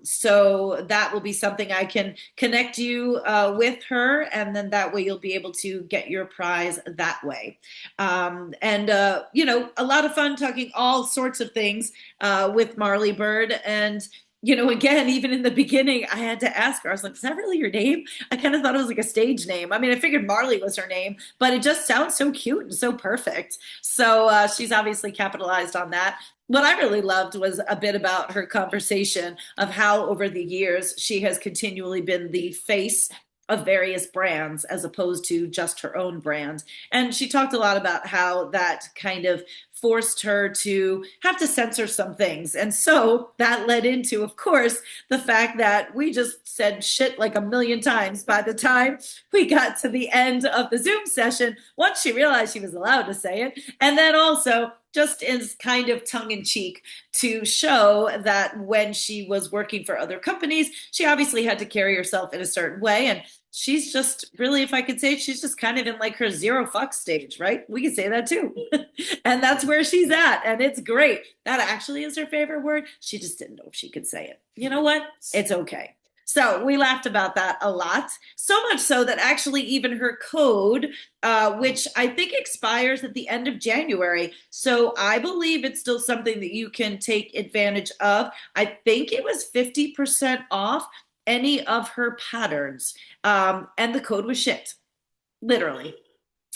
So that will be something I can connect you with her, and then that way you'll be able to get your prize that way. You know, a lot of fun talking all sorts of things with Marley Bird. And you know, again, even in the beginning, I had to ask her, I was like, is that really your name? I kind of thought it was like a stage name. I mean, I figured Marley was her name, but it just sounds so cute and so perfect. So she's obviously capitalized on that. What I really loved was a bit about her conversation of how over the years she has continually been the face of various brands as opposed to just her own brand. And she talked a lot about how that kind of forced her to have to censor some things. And so that led into, of course, the fact that we just said shit like a million times by the time we got to the end of the Zoom session, once she realized she was allowed to say it. And then also just as kind of tongue-in-cheek to show that when she was working for other companies, she obviously had to carry herself in a certain way. And she's just really, if I could say, she's just kind of in like her zero fuck stage, right? We could say that too. And that's where she's at. And it's great. That actually is her favorite word. She just didn't know if she could say it. You know what? It's okay. So we laughed about that a lot, so much so that actually even her code, which I think expires at the end of January. So I believe it's still something that you can take advantage of. I think it was 50% off any of her patterns. And the code was shit, literally.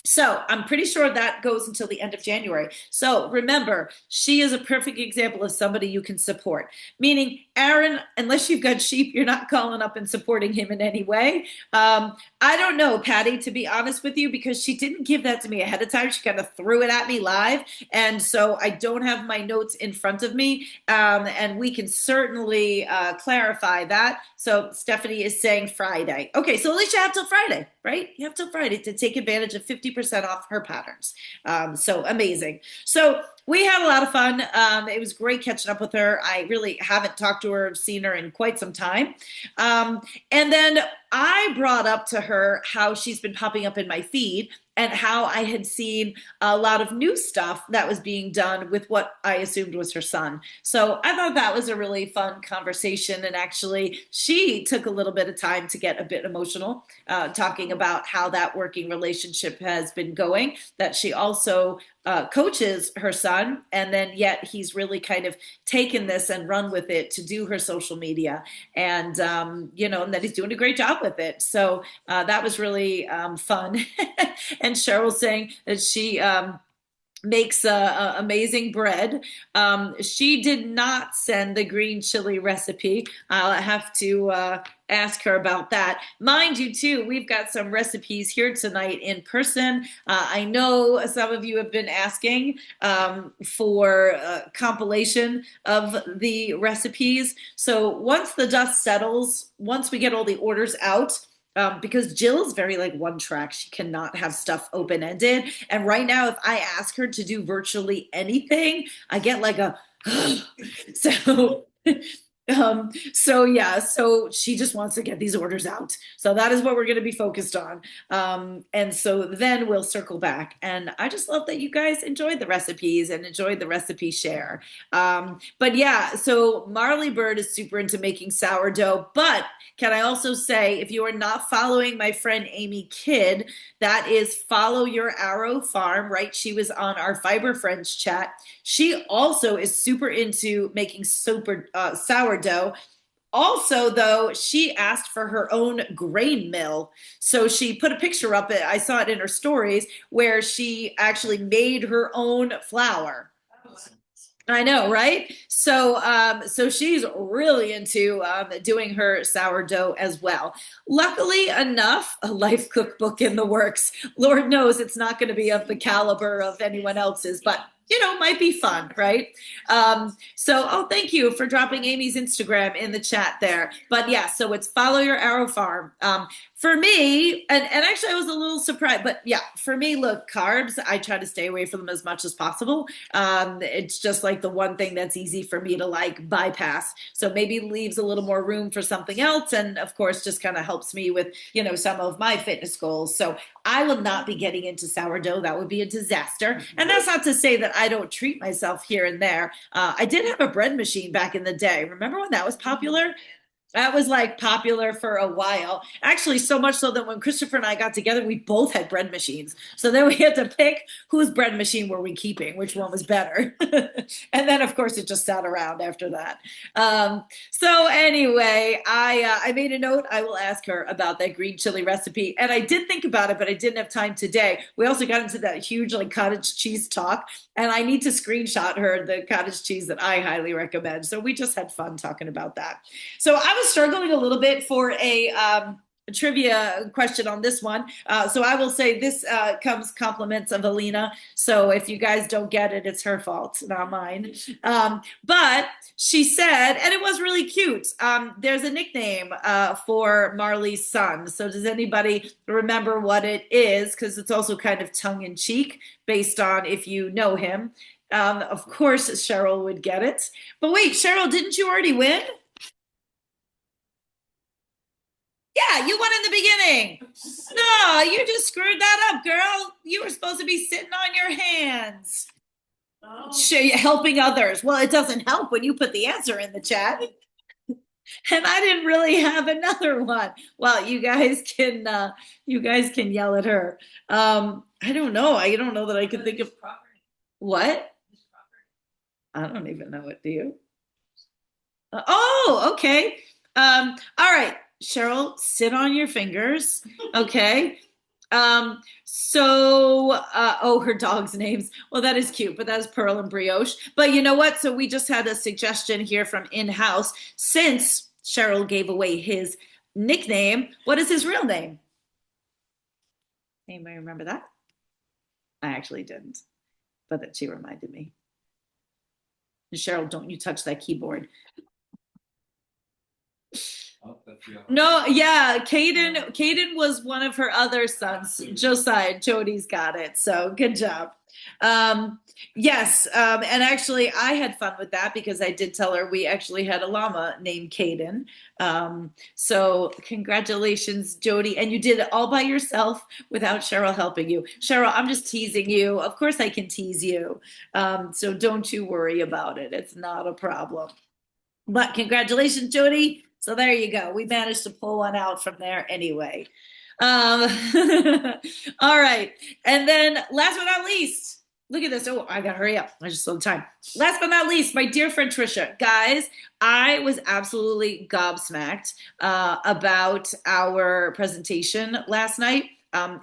So I'm pretty sure that goes until the end of January. So remember, she is a perfect example of somebody you can support, meaning Aaron, unless you've got sheep, you're not calling up and supporting him in any way. I don't know, Patty, to be honest with you, because she didn't give that to me ahead of time. She kind of threw it at me live. And so I don't have my notes in front of me. And we can certainly clarify that. So Stephanie is saying Friday. Okay, so at least you have till Friday, right? You have till Friday to take advantage of 50% off her patterns. So amazing. So we had a lot of fun. It was great catching up with her. I really haven't talked to her, seen her in quite some time. And then I brought up to her how she's been popping up in my feed and how I had seen a lot of new stuff that was being done with what I assumed was her son. So I thought that was a really fun conversation. And actually, she took a little bit of time to get a bit emotional, talking about how that working relationship has been going, that she also coaches her son, and then yet he's really kind of taken this and run with it to do her social media, and and that he's doing a great job with it. So that was really fun. And Cheryl's saying that she makes amazing bread. She did not send the green chili recipe. I'll have to ask her about that. Mind you, too, we've got some recipes here tonight in person. I know some of you have been asking for a compilation of the recipes. So once the dust settles, once we get all the orders out, because Jill is very like one track. She cannot have stuff open ended. And right now, if I ask her to do virtually anything, I get like a so so she just wants to get these orders out. So that is what we're going to be focused on. And so then we'll circle back. And I just love that you guys enjoyed the recipes and enjoyed the recipe share. But yeah, so Marley Bird is super into making sourdough. But can I also say, if you are not following my friend Amy Kidd, that is Follow Your Arrow Farm, right? She was on our Fiber Friends chat. She also is super into making sourdough. Also, though, she asked for her own grain mill. So she put a picture up, I saw it in her stories, where she actually made her own flour. I know, right? So, so she's really into doing her sourdough as well. Luckily enough, a life cookbook in the works. Lord knows it's not going to be of the caliber of anyone else's, but might be fun, right? Thank you for dropping Amy's Instagram in the chat there. But yeah, so it's Follow Your Arrow Farm. For me, and actually I was a little surprised, but yeah, for me, look, carbs, I try to stay away from them as much as possible. It's just like the one thing that's easy for me to like bypass. So maybe leaves a little more room for something else. And of course, just kind of helps me with, some of my fitness goals. So I will not be getting into sourdough. That would be a disaster. And that's not to say that I don't treat myself here and there. I did have a bread machine back in the day. Remember when that was popular? That was like popular for a while. Actually, so much so that when Christopher and I got together, we both had bread machines. So then we had to pick whose bread machine were we keeping, which one was better. And then, of course, it just sat around after that. So anyway, I made a note. I will ask her about that green chili recipe. And I did think about it, but I didn't have time today. We also got into that huge like cottage cheese talk. And I need to screenshot her the cottage cheese that I highly recommend. So we just had fun talking about that. So I was struggling a little bit for a trivia question on this one. So I will say this comes compliments of Alina. So if you guys don't get it, it's her fault, not mine. But she said, and it was really cute, there's a nickname for Marley's son. So does anybody remember what it is? Because it's also kind of tongue-in-cheek based on if you know him. Of course, Cheryl would get it. But wait, Cheryl, didn't you already win? Yeah, you won in the beginning. No, you just screwed that up, girl. You were supposed to be sitting on your hands. Helping others. Well, it doesn't help when you put the answer in the chat. And I didn't really have another one. Well, you guys can yell at her. I don't know. I don't know that I can think of what. I don't even know it. Do you? Okay. All right. Cheryl, sit on your fingers, okay? Her dog's names. Well, that is cute, but that is Pearl and Brioche. But you know what? So we just had a suggestion here from in-house. Since Cheryl gave away his nickname, what is his real name? Anybody remember that? I actually didn't, but that she reminded me. And Cheryl, don't you touch that keyboard. No, yeah, Caden was one of her other sons. Josiah, Jody's got it. So good job. Yes, and actually I had fun with that because I did tell her we actually had a llama named Caden. So congratulations, Jody. And you did it all by yourself without Cheryl helping you. Cheryl, I'm just teasing you. Of course I can tease you. So don't you worry about it. It's not a problem. But congratulations, Jody. So there you go. We managed to pull one out from there anyway. All right. And then last but not least, look at this. Oh, I got to hurry up. I just saw the time. Last but not least, my dear friend Trisha. Guys, I was absolutely gobsmacked about our presentation last night.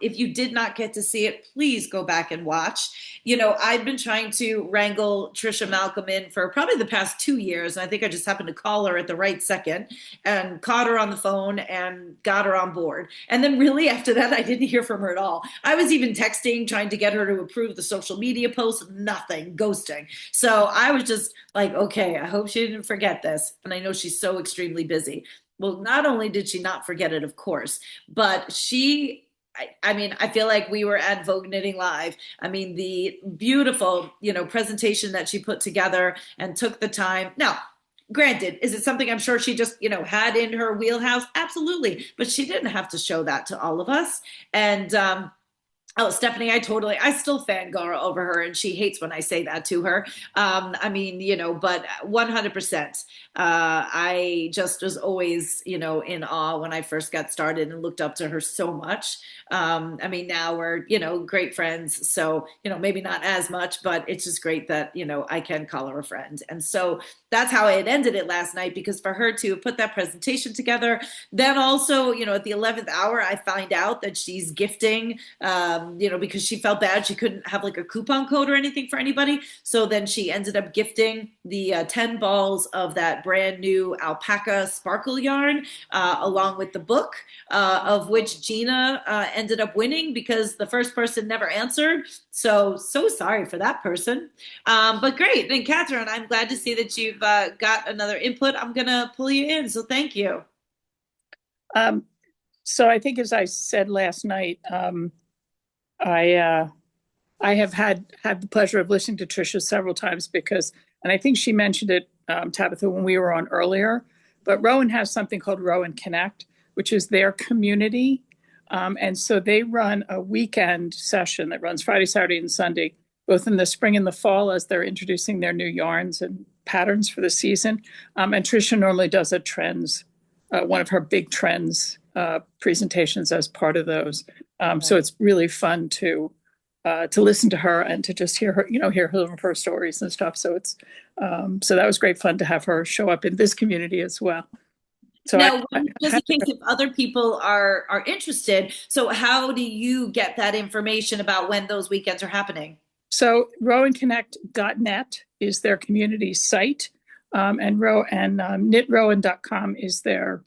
If you did not get to see it, please go back and watch. You know, I've been trying to wrangle Trisha Malcolm in for probably the past 2 years. And I think I just happened to call her at the right second and caught her on the phone and got her on board. And then really after that, I didn't hear from her at all. I was even texting, trying to get her to approve the social media posts, nothing, ghosting. So I was just like, okay, I hope she didn't forget this. And I know she's so extremely busy. Well, not only did she not forget it, of course, but I mean, I feel like we were at Vogue Knitting Live. I mean, the beautiful, presentation that she put together and took the time. Now, granted, is it something I'm sure she just, had in her wheelhouse? Absolutely. But she didn't have to show that to all of us. And, Stephanie, I still fangirl over her, and she hates when I say that to her. I mean, but 100%. I just was always, in awe when I first got started and looked up to her so much. I mean, now we're, great friends. So, maybe not as much, but it's just great that, I can call her a friend. And so that's how I had ended it last night, because for her to put that presentation together, then also, at the 11th hour, I find out that she's gifting, because she felt bad. She couldn't have like a coupon code or anything for anybody. So then she ended up gifting the 10 balls of that brand new alpaca sparkle yarn, along with the book, of which Gina ended up winning because the first person never answered. So sorry for that person. But great. And Catherine, I'm glad to see that you've got another input. I'm going to pull you in. So thank you. So I think, as I said last night, I have had the pleasure of listening to Trisha several times and I think she mentioned it, Tabitha, when we were on earlier, but Rowan has something called Rowan Connect, which is their community. And so they run a weekend session that runs Friday, Saturday, and Sunday, both in the spring and the fall, as they're introducing their new yarns and patterns for the season. And Trisha normally does a trends, one of her big trends presentations as part of those. So it's really fun to listen to her and to just hear her, hear her stories and stuff. So it's so that was great fun to have her show up in this community as well. So now, just in case if other people are interested, so how do you get that information about when those weekends are happening? So rowanconnect.net is their community site, and knitrowan.com is their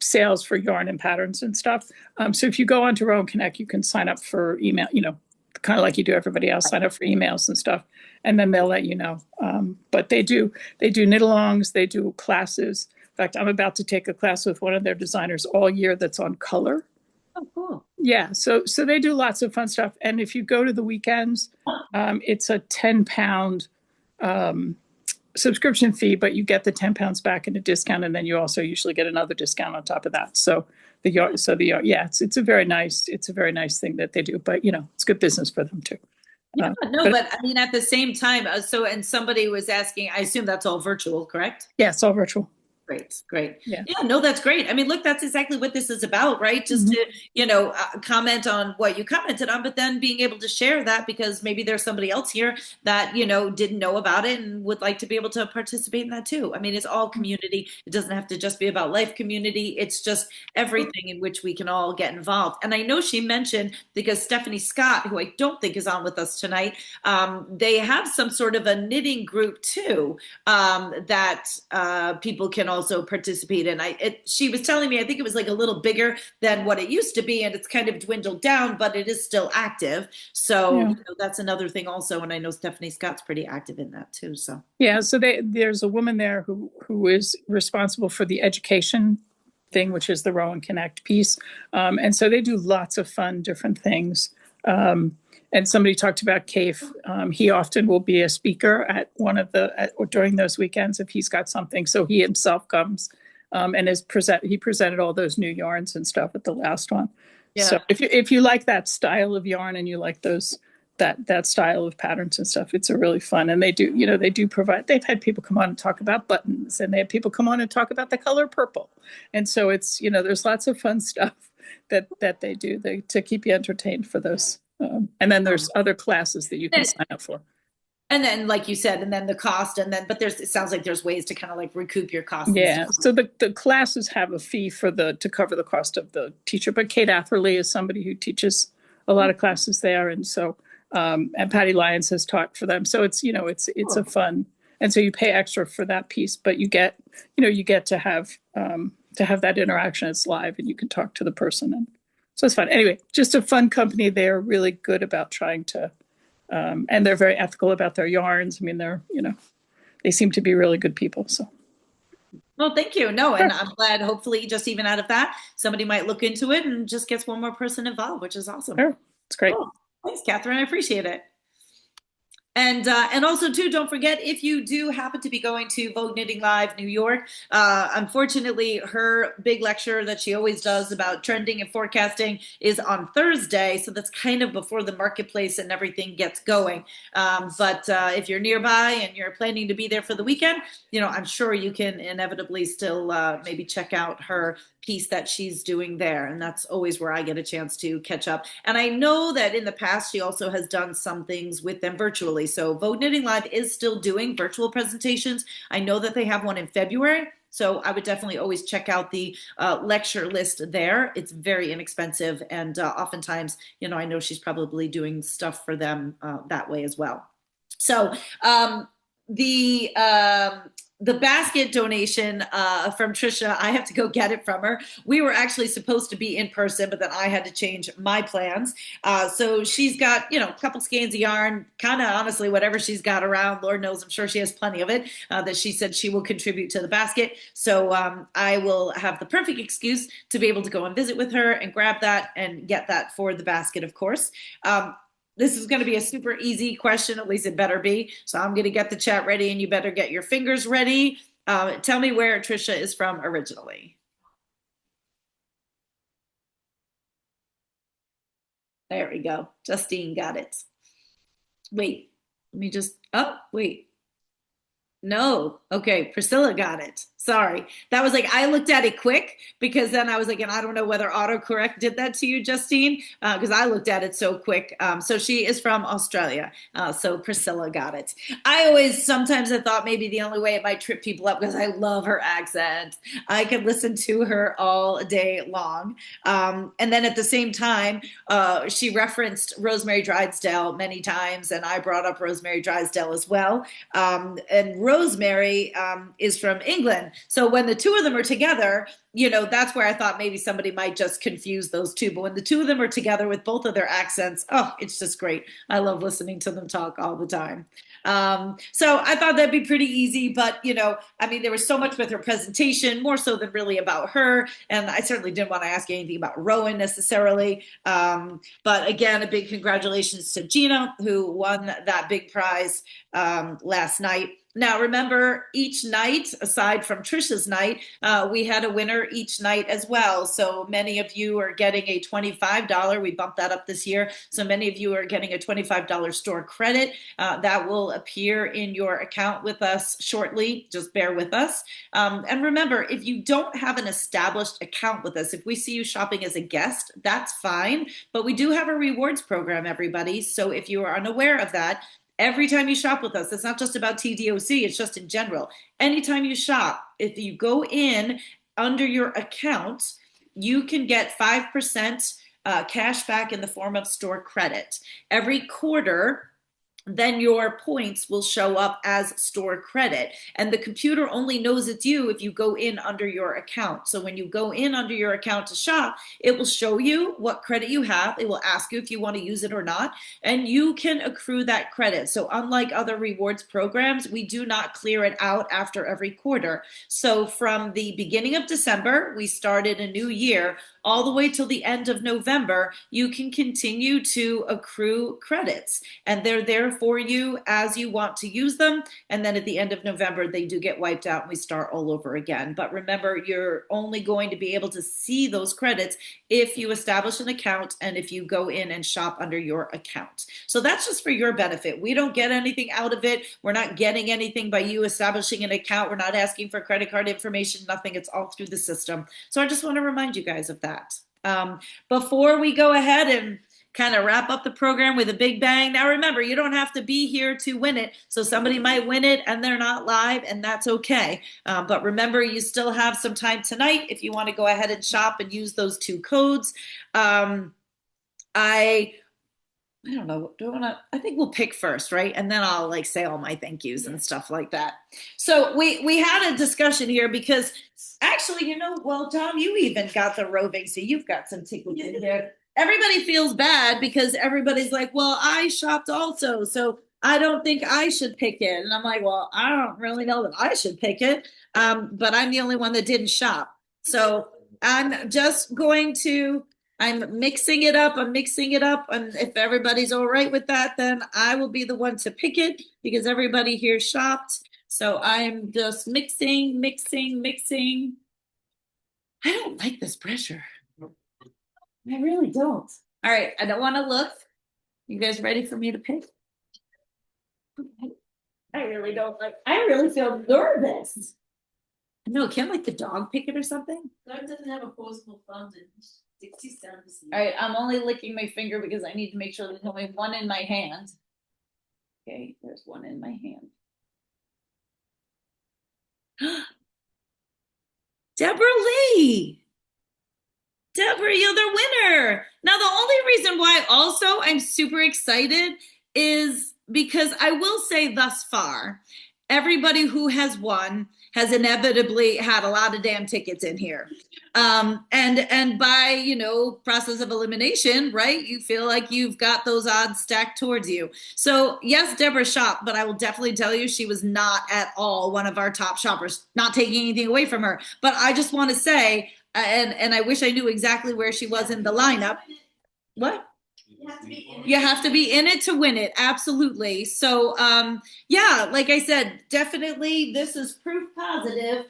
sales for yarn and patterns and stuff. So if you go onto Rowan Connect, you can sign up for email, kind of like you do everybody else, sign up for emails and stuff, and then they'll let you know. But they do knit-alongs, they do classes. In fact, I'm about to take a class with one of their designers all year that's on color. Oh, cool. Yeah, so they do lots of fun stuff. And if you go to the weekends, it's a £10 subscription fee, but you get the £10 back in a discount, and then you also usually get another discount on top of that. So it's a very nice thing that they do. But it's good business for them too. Yeah, but I mean, at the same time, and somebody was asking, I assume that's all virtual, correct? Yeah, it's all virtual. Great, great. Yeah. Yeah, no, that's great. I mean, look, that's exactly what this is about, right? Just to, comment on what you commented on, but then being able to share that because maybe there's somebody else here that, didn't know about it and would like to be able to participate in that too. I mean, it's all community. It doesn't have to just be about life community. It's just everything in which we can all get involved. And I know she mentioned, because Stephanie Scott, who I don't think is on with us tonight, they have some sort of a knitting group too, that people can also participate in. She was telling me, I think it was like a little bigger than what it used to be, and it's kind of dwindled down, but it is still active. So that's another thing also. And I know Stephanie Scott's pretty active in that too. So so there's a woman there who is responsible for the education thing, which is the Row and Connect piece. And so they do lots of fun, different things. And somebody talked about Kaif. He often will be a speaker at during those weekends if he's got something. So he himself comes and he presented all those new yarns and stuff at the last one. Yeah. So if you like that style of yarn and you like that style of patterns and stuff, it's a really fun. And they do provide. They've had people come on and talk about buttons, and they have people come on and talk about the color purple. And so it's there's lots of fun stuff that they do to keep you entertained for those. And then there's other classes that you can sign up for. And then, like you said, and then the cost, but it sounds like there's ways to kind of like recoup your costs. Yeah. So the classes have a fee to cover the cost of the teacher. But Kate Atherley is somebody who teaches a lot of classes there. And so, and Patty Lyons has taught for them. So it's a fun, and so you pay extra for that piece, but you get to have that interaction. It's live and you can talk to the person. And so it's fun. Anyway, just a fun company. They're really good about trying to, and they're very ethical about their yarns. I mean, they seem to be really good people. So. Well, thank you. No, and I'm glad hopefully just even out of that, somebody might look into it and just gets one more person involved, which is awesome. Sure. It's great. Cool. Thanks, Catherine. I appreciate it. And also, too, don't forget, if you do happen to be going to Vogue Knitting Live New York, unfortunately, her big lecture that she always does about trending and forecasting is on Thursday. So that's kind of before the marketplace and everything gets going. But if you're nearby and you're planning to be there for the weekend, I'm sure you can inevitably still maybe check out her piece that she's doing there. And that's always where I get a chance to catch up. And I know that in the past, she also has done some things with them virtually. So Vogue Knitting Live is still doing virtual presentations. I know that they have one in February. So I would definitely always check out the lecture list there. It's very inexpensive. And oftentimes, I know she's probably doing stuff for them that way as well. So the basket donation from Trisha, I have to go get it from her. We were actually supposed to be in person, but then I had to change my plans. So she's got, a couple skeins of yarn, kind of honestly, whatever she's got around, Lord knows, I'm sure she has plenty of it, that she said she will contribute to the basket. So I will have the perfect excuse to be able to go and visit with her and grab that and get that for the basket, of course. This is going to be a super easy question, at least it better be. So I'm going to get the chat ready and you better get your fingers ready. Tell me where Trisha is from originally. There we go. Justine got it. Wait, let me just, wait. No. Okay. Priscilla got it. Sorry. That was I looked at it quick because then I was and I don't know whether autocorrect did that to you, Justine, because I looked at it so quick. So she is from Australia. So Priscilla got it. Sometimes I thought maybe the only way it might trip people up because I love her accent. I could listen to her all day long. And then at the same time, she referenced Rosemary Drysdale many times, and I brought up Rosemary Drysdale as well. And Rosemary is from England. So when the two of them are together, that's where I thought maybe somebody might just confuse those two. But when the two of them are together with both of their accents, it's just great. I love listening to them talk all the time. So I thought that'd be pretty easy. But, there was so much with her presentation, more so than really about her. And I certainly didn't want to ask anything about Rowan necessarily. But again, a big congratulations to Gina, who won that big prize last night. Now, remember, each night, aside from Trisha's night, we had a winner each night as well. So many of you are getting a $25. We bumped that up this year. So many of you are getting a $25 store credit. That will appear in your account with us shortly. Just bear with us. And remember, if you don't have an established account with us, if we see you shopping as a guest, that's fine. But we do have a rewards program, everybody. So if you are unaware of that, every time you shop with us, it's not just about TDOC, it's just in general. Anytime you shop, if you go in under your account, you can get 5% cash back in the form of store credit. Every quarter, then your points will show up as store credit. And the computer only knows it's you if you go in under your account. So when you go in under your account to shop, it will show you what credit you have. It will ask you if you want to use it or not, and you can accrue that credit. So unlike other rewards programs, we do not clear it out after every quarter. So from the beginning of December, we started a new year, all the way till the end of November, you can continue to accrue credits, and they're there for you as you want to use them. And then at the end of November, they do get wiped out and we start all over again. But remember, you're only going to be able to see those credits if you establish an account and if you go in and shop under your account. So that's just for your benefit. We don't get anything out of it. We're not getting anything by you establishing an account. We're not asking for credit card information, nothing. It's all through the system. So I just want to remind you guys of that. Before we go ahead and kind of wrap up the program with a big bang. Now remember, you don't have to be here to win it. So somebody might win it and they're not live, and that's okay. But remember, you still have some time tonight if you want to go ahead and shop and use those two codes. I don't know. I think we'll pick first, right? And then I'll like say all my thank yous and stuff like that. So we had a discussion here because actually, well, Tom, you even got the roving, so you've got some tickets in here. Everybody feels bad because everybody's like, well, I shopped also, so I don't think I should pick it. And I'm like, well, I don't really know that I should pick it, but I'm the only one that didn't shop. So I'm just going to, I'm mixing it up. And if everybody's all right with that, then I will be the one to pick it because everybody here shopped. So I'm just mixing. I don't like this pressure. I really don't. All right, I don't want to look. You guys ready for me to pick? I really don't like, I really feel nervous. No, can't like the dog pick it or something? Dog doesn't have opposable thumbs and 67%. All right, I'm only licking my finger because I need to make sure there's only one in my hand. Okay, there's one in my hand. Deborah Lee. Deborah, you're the winner. Now, the only reason why also I'm super excited is because I will say thus far, everybody who has won has inevitably had a lot of damn tickets in here. And by, process of elimination, right? You feel like you've got those odds stacked towards you. So yes, Deborah shopped, but I will definitely tell you she was not at all one of our top shoppers, not taking anything away from her. But I just want to say, and I wish I knew exactly where she was in the lineup. What? You have to be in it to win it. Absolutely. So, yeah, like I said, definitely this is proof positive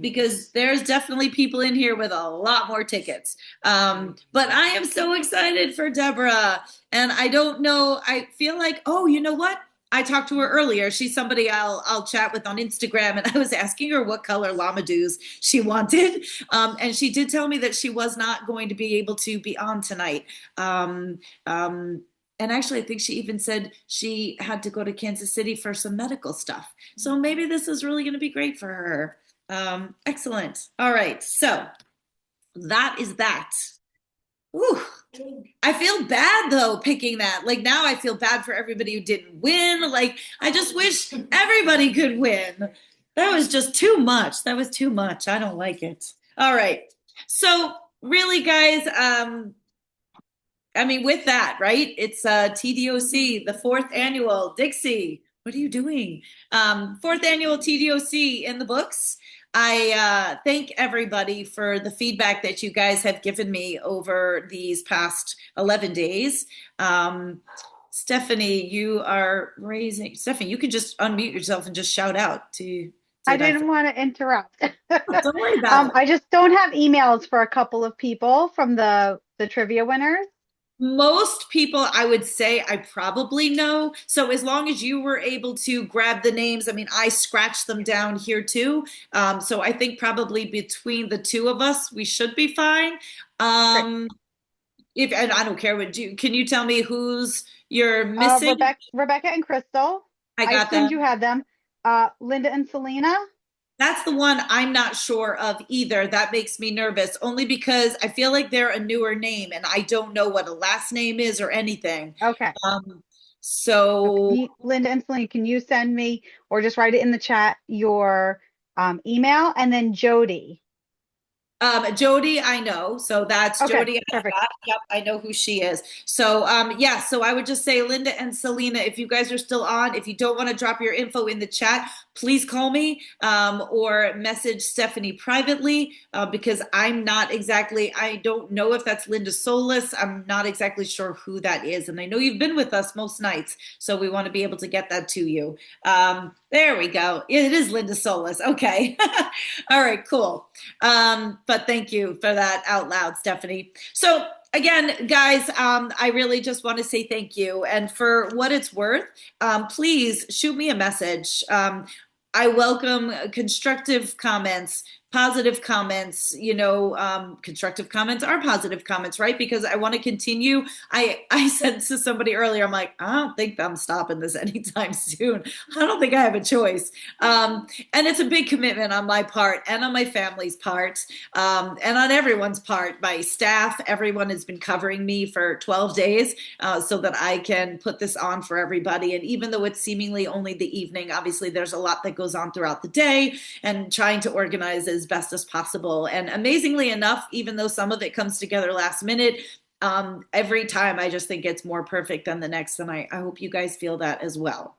because there's definitely people in here with a lot more tickets. But I am so excited for Deborah. And I don't know, I feel like, oh, you know what? I talked to her earlier. She's somebody I'll chat with on Instagram, and I was asking her what color Lamadoos she wanted, and she did tell me that she was not going to be able to be on tonight. And actually, I think she even said she had to go to Kansas City for some medical stuff. So maybe this is really going to be great for her. Excellent. All right, so that is that. Ooh. I feel bad though picking that. Like now I feel bad for everybody who didn't win. Like I just wish everybody could win. That was just too much. That was too much. I don't like it. All right. So really guys, with that, right? It's TDOC, the 4th annual. Dixie, what are you doing? 4th annual TDOC in the books. I thank everybody for the feedback that you guys have given me over these past 11 days. Stephanie, you are raising. Stephanie, you can just unmute yourself and just shout out to I that. didn't want to interrupt. Don't worry about it. I just don't have emails for a couple of people from the trivia winners. Most people, I would say, I probably know. So as long as you were able to grab the names, I mean, I scratched them down here too. So I think probably between the two of us, we should be fine. If and I don't care what you can you tell me who's you're missing? Rebecca and Crystal. I I got assumed that. you had them. Linda and Selena. That's the one I'm not sure of either. That makes me nervous, only because I feel like they're a newer name and I don't know what a last name is or anything. Okay. So Linda and Selena, can you send me or just write it in the chat your email? And then Jody. Jody, I know. So that's Okay, Jody. perfect. Yep, I know who she is. So yeah, so I would just say Linda and Selena, if you guys are still on, if you don't want to drop your info in the chat, please call me or message Stephanie privately because I'm not exactly, I don't know if that's Linda Solis. I'm not exactly sure who that is. And I know you've been with us most nights, so we want to be able to get that to you. There we go. It is Linda Solis. Okay. All right, cool. But thank you for that out loud, Stephanie. So again, guys, I really just want to say thank you. And for what it's worth, please shoot me a message. I welcome constructive comments, positive comments, constructive comments are positive comments, right? Because I want to continue. I said to somebody earlier, I'm like, I don't think I'm stopping this anytime soon. I don't think I have a choice. And it's a big commitment on my part and on my family's part and on everyone's part. My staff, everyone has been covering me for 12 days so that I can put this on for everybody. And even though it's seemingly only the evening, obviously there's a lot that goes on throughout the day and trying to organize as best as possible. And amazingly enough, even though some of it comes together last minute, every time I just think it's more perfect than the next. And I hope you guys feel that as well.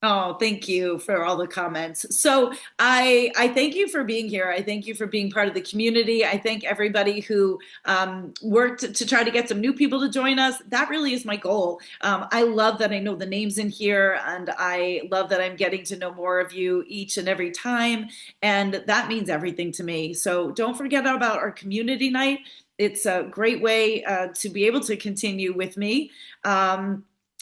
Oh, thank you for all the comments. So I thank you for being here. I thank you for being part of the community. I thank everybody who worked to try to get some new people to join us. That really is my goal. I love that I know the names in here, and I love that I'm getting to know more of you each and every time. And that means everything to me. So don't forget about our community night. It's a great way to be able to continue with me.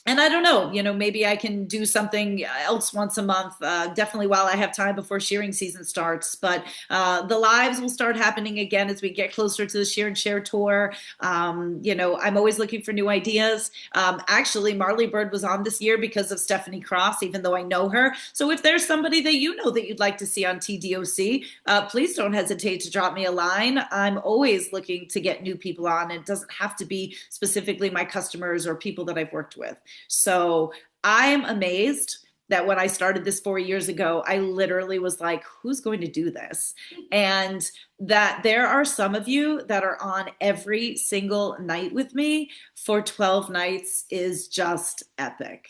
And I don't know, maybe I can do something else once a month, definitely while I have time before shearing season starts. But the lives will start happening again as we get closer to the Shear and Share tour. I'm always looking for new ideas. Actually, Marley Bird was on this year because of Stephanie Cross, even though I know her. So if there's somebody that you know that you'd like to see on TDOC, please don't hesitate to drop me a line. I'm always looking to get new people on. It doesn't have to be specifically my customers or people that I've worked with. So I'm amazed that when I started this 4 years ago, I literally was like, who's going to do this? And that there are some of you that are on every single night with me for 12 nights is just epic.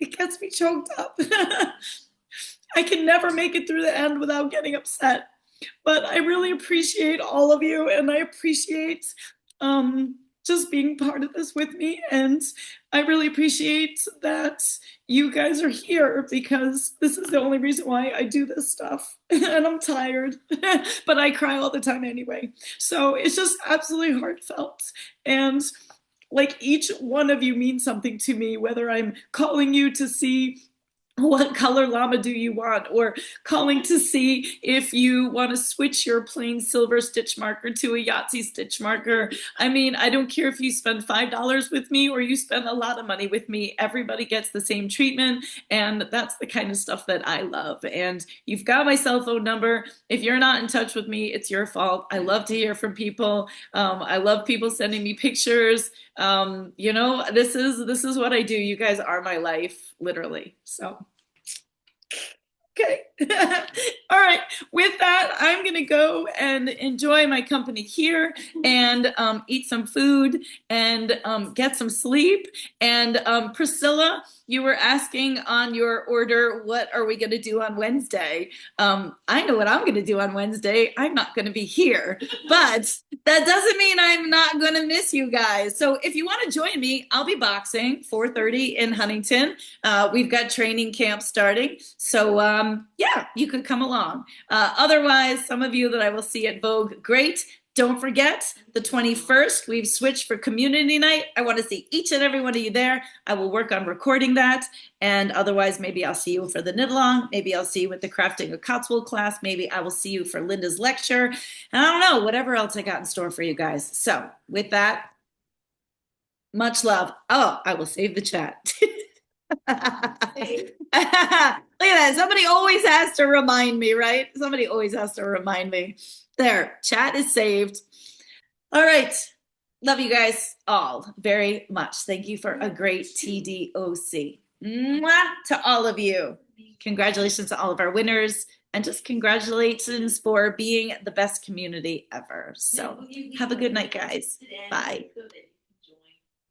It gets me choked up. I can never make it through the end without getting upset. But I really appreciate all of you, and I appreciate just being part of this with me. And I really appreciate that you guys are here because this is the only reason why I do this stuff. And I'm tired, but I cry all the time anyway. So it's just absolutely heartfelt. And like each one of you means something to me, whether I'm calling you to see what color llama do you want, or calling to see if you want to switch your plain silver stitch marker to a Yahtzee stitch marker. I mean, I don't care if you spend $5 with me or you spend a lot of money with me. Everybody gets the same treatment, and that's the kind of stuff that I love. And you've got my cell phone number. If you're not in touch with me, it's your fault. I love to hear from people. I love people sending me pictures. This is what I do. You guys are my life, literally. So Okay. All right. With that, I'm going to go and enjoy my company here and eat some food and get some sleep. And Priscilla, you were asking on your order, what are we going to do on Wednesday? I know what I'm going to do on Wednesday. I'm not going to be here, but that doesn't mean I'm not going to miss you guys. So if you want to join me, I'll be boxing 4:30 in Huntington. We've got training camp starting. So yeah, you could come along. Otherwise, some of you that I will see at Vogue, great. Don't forget, the 21st, we've switched for community night. I want to see each and every one of you there. I will work on recording that. And otherwise, maybe I'll see you for the knit along. Maybe I'll see you with the Crafting a Cotswold class. Maybe I will see you for Linda's lecture. And I don't know, whatever else I got in store for you guys. So with that, much love. Oh, I will save the chat. Look at that. Somebody always has to remind me, right? Somebody always has to remind me. There, chat is saved. All right. Love you guys all very much. Thank you for a great TDOC. Mwah to all of you. Congratulations to all of our winners. And just congratulations for being the best community ever. So have a good night, guys. Bye.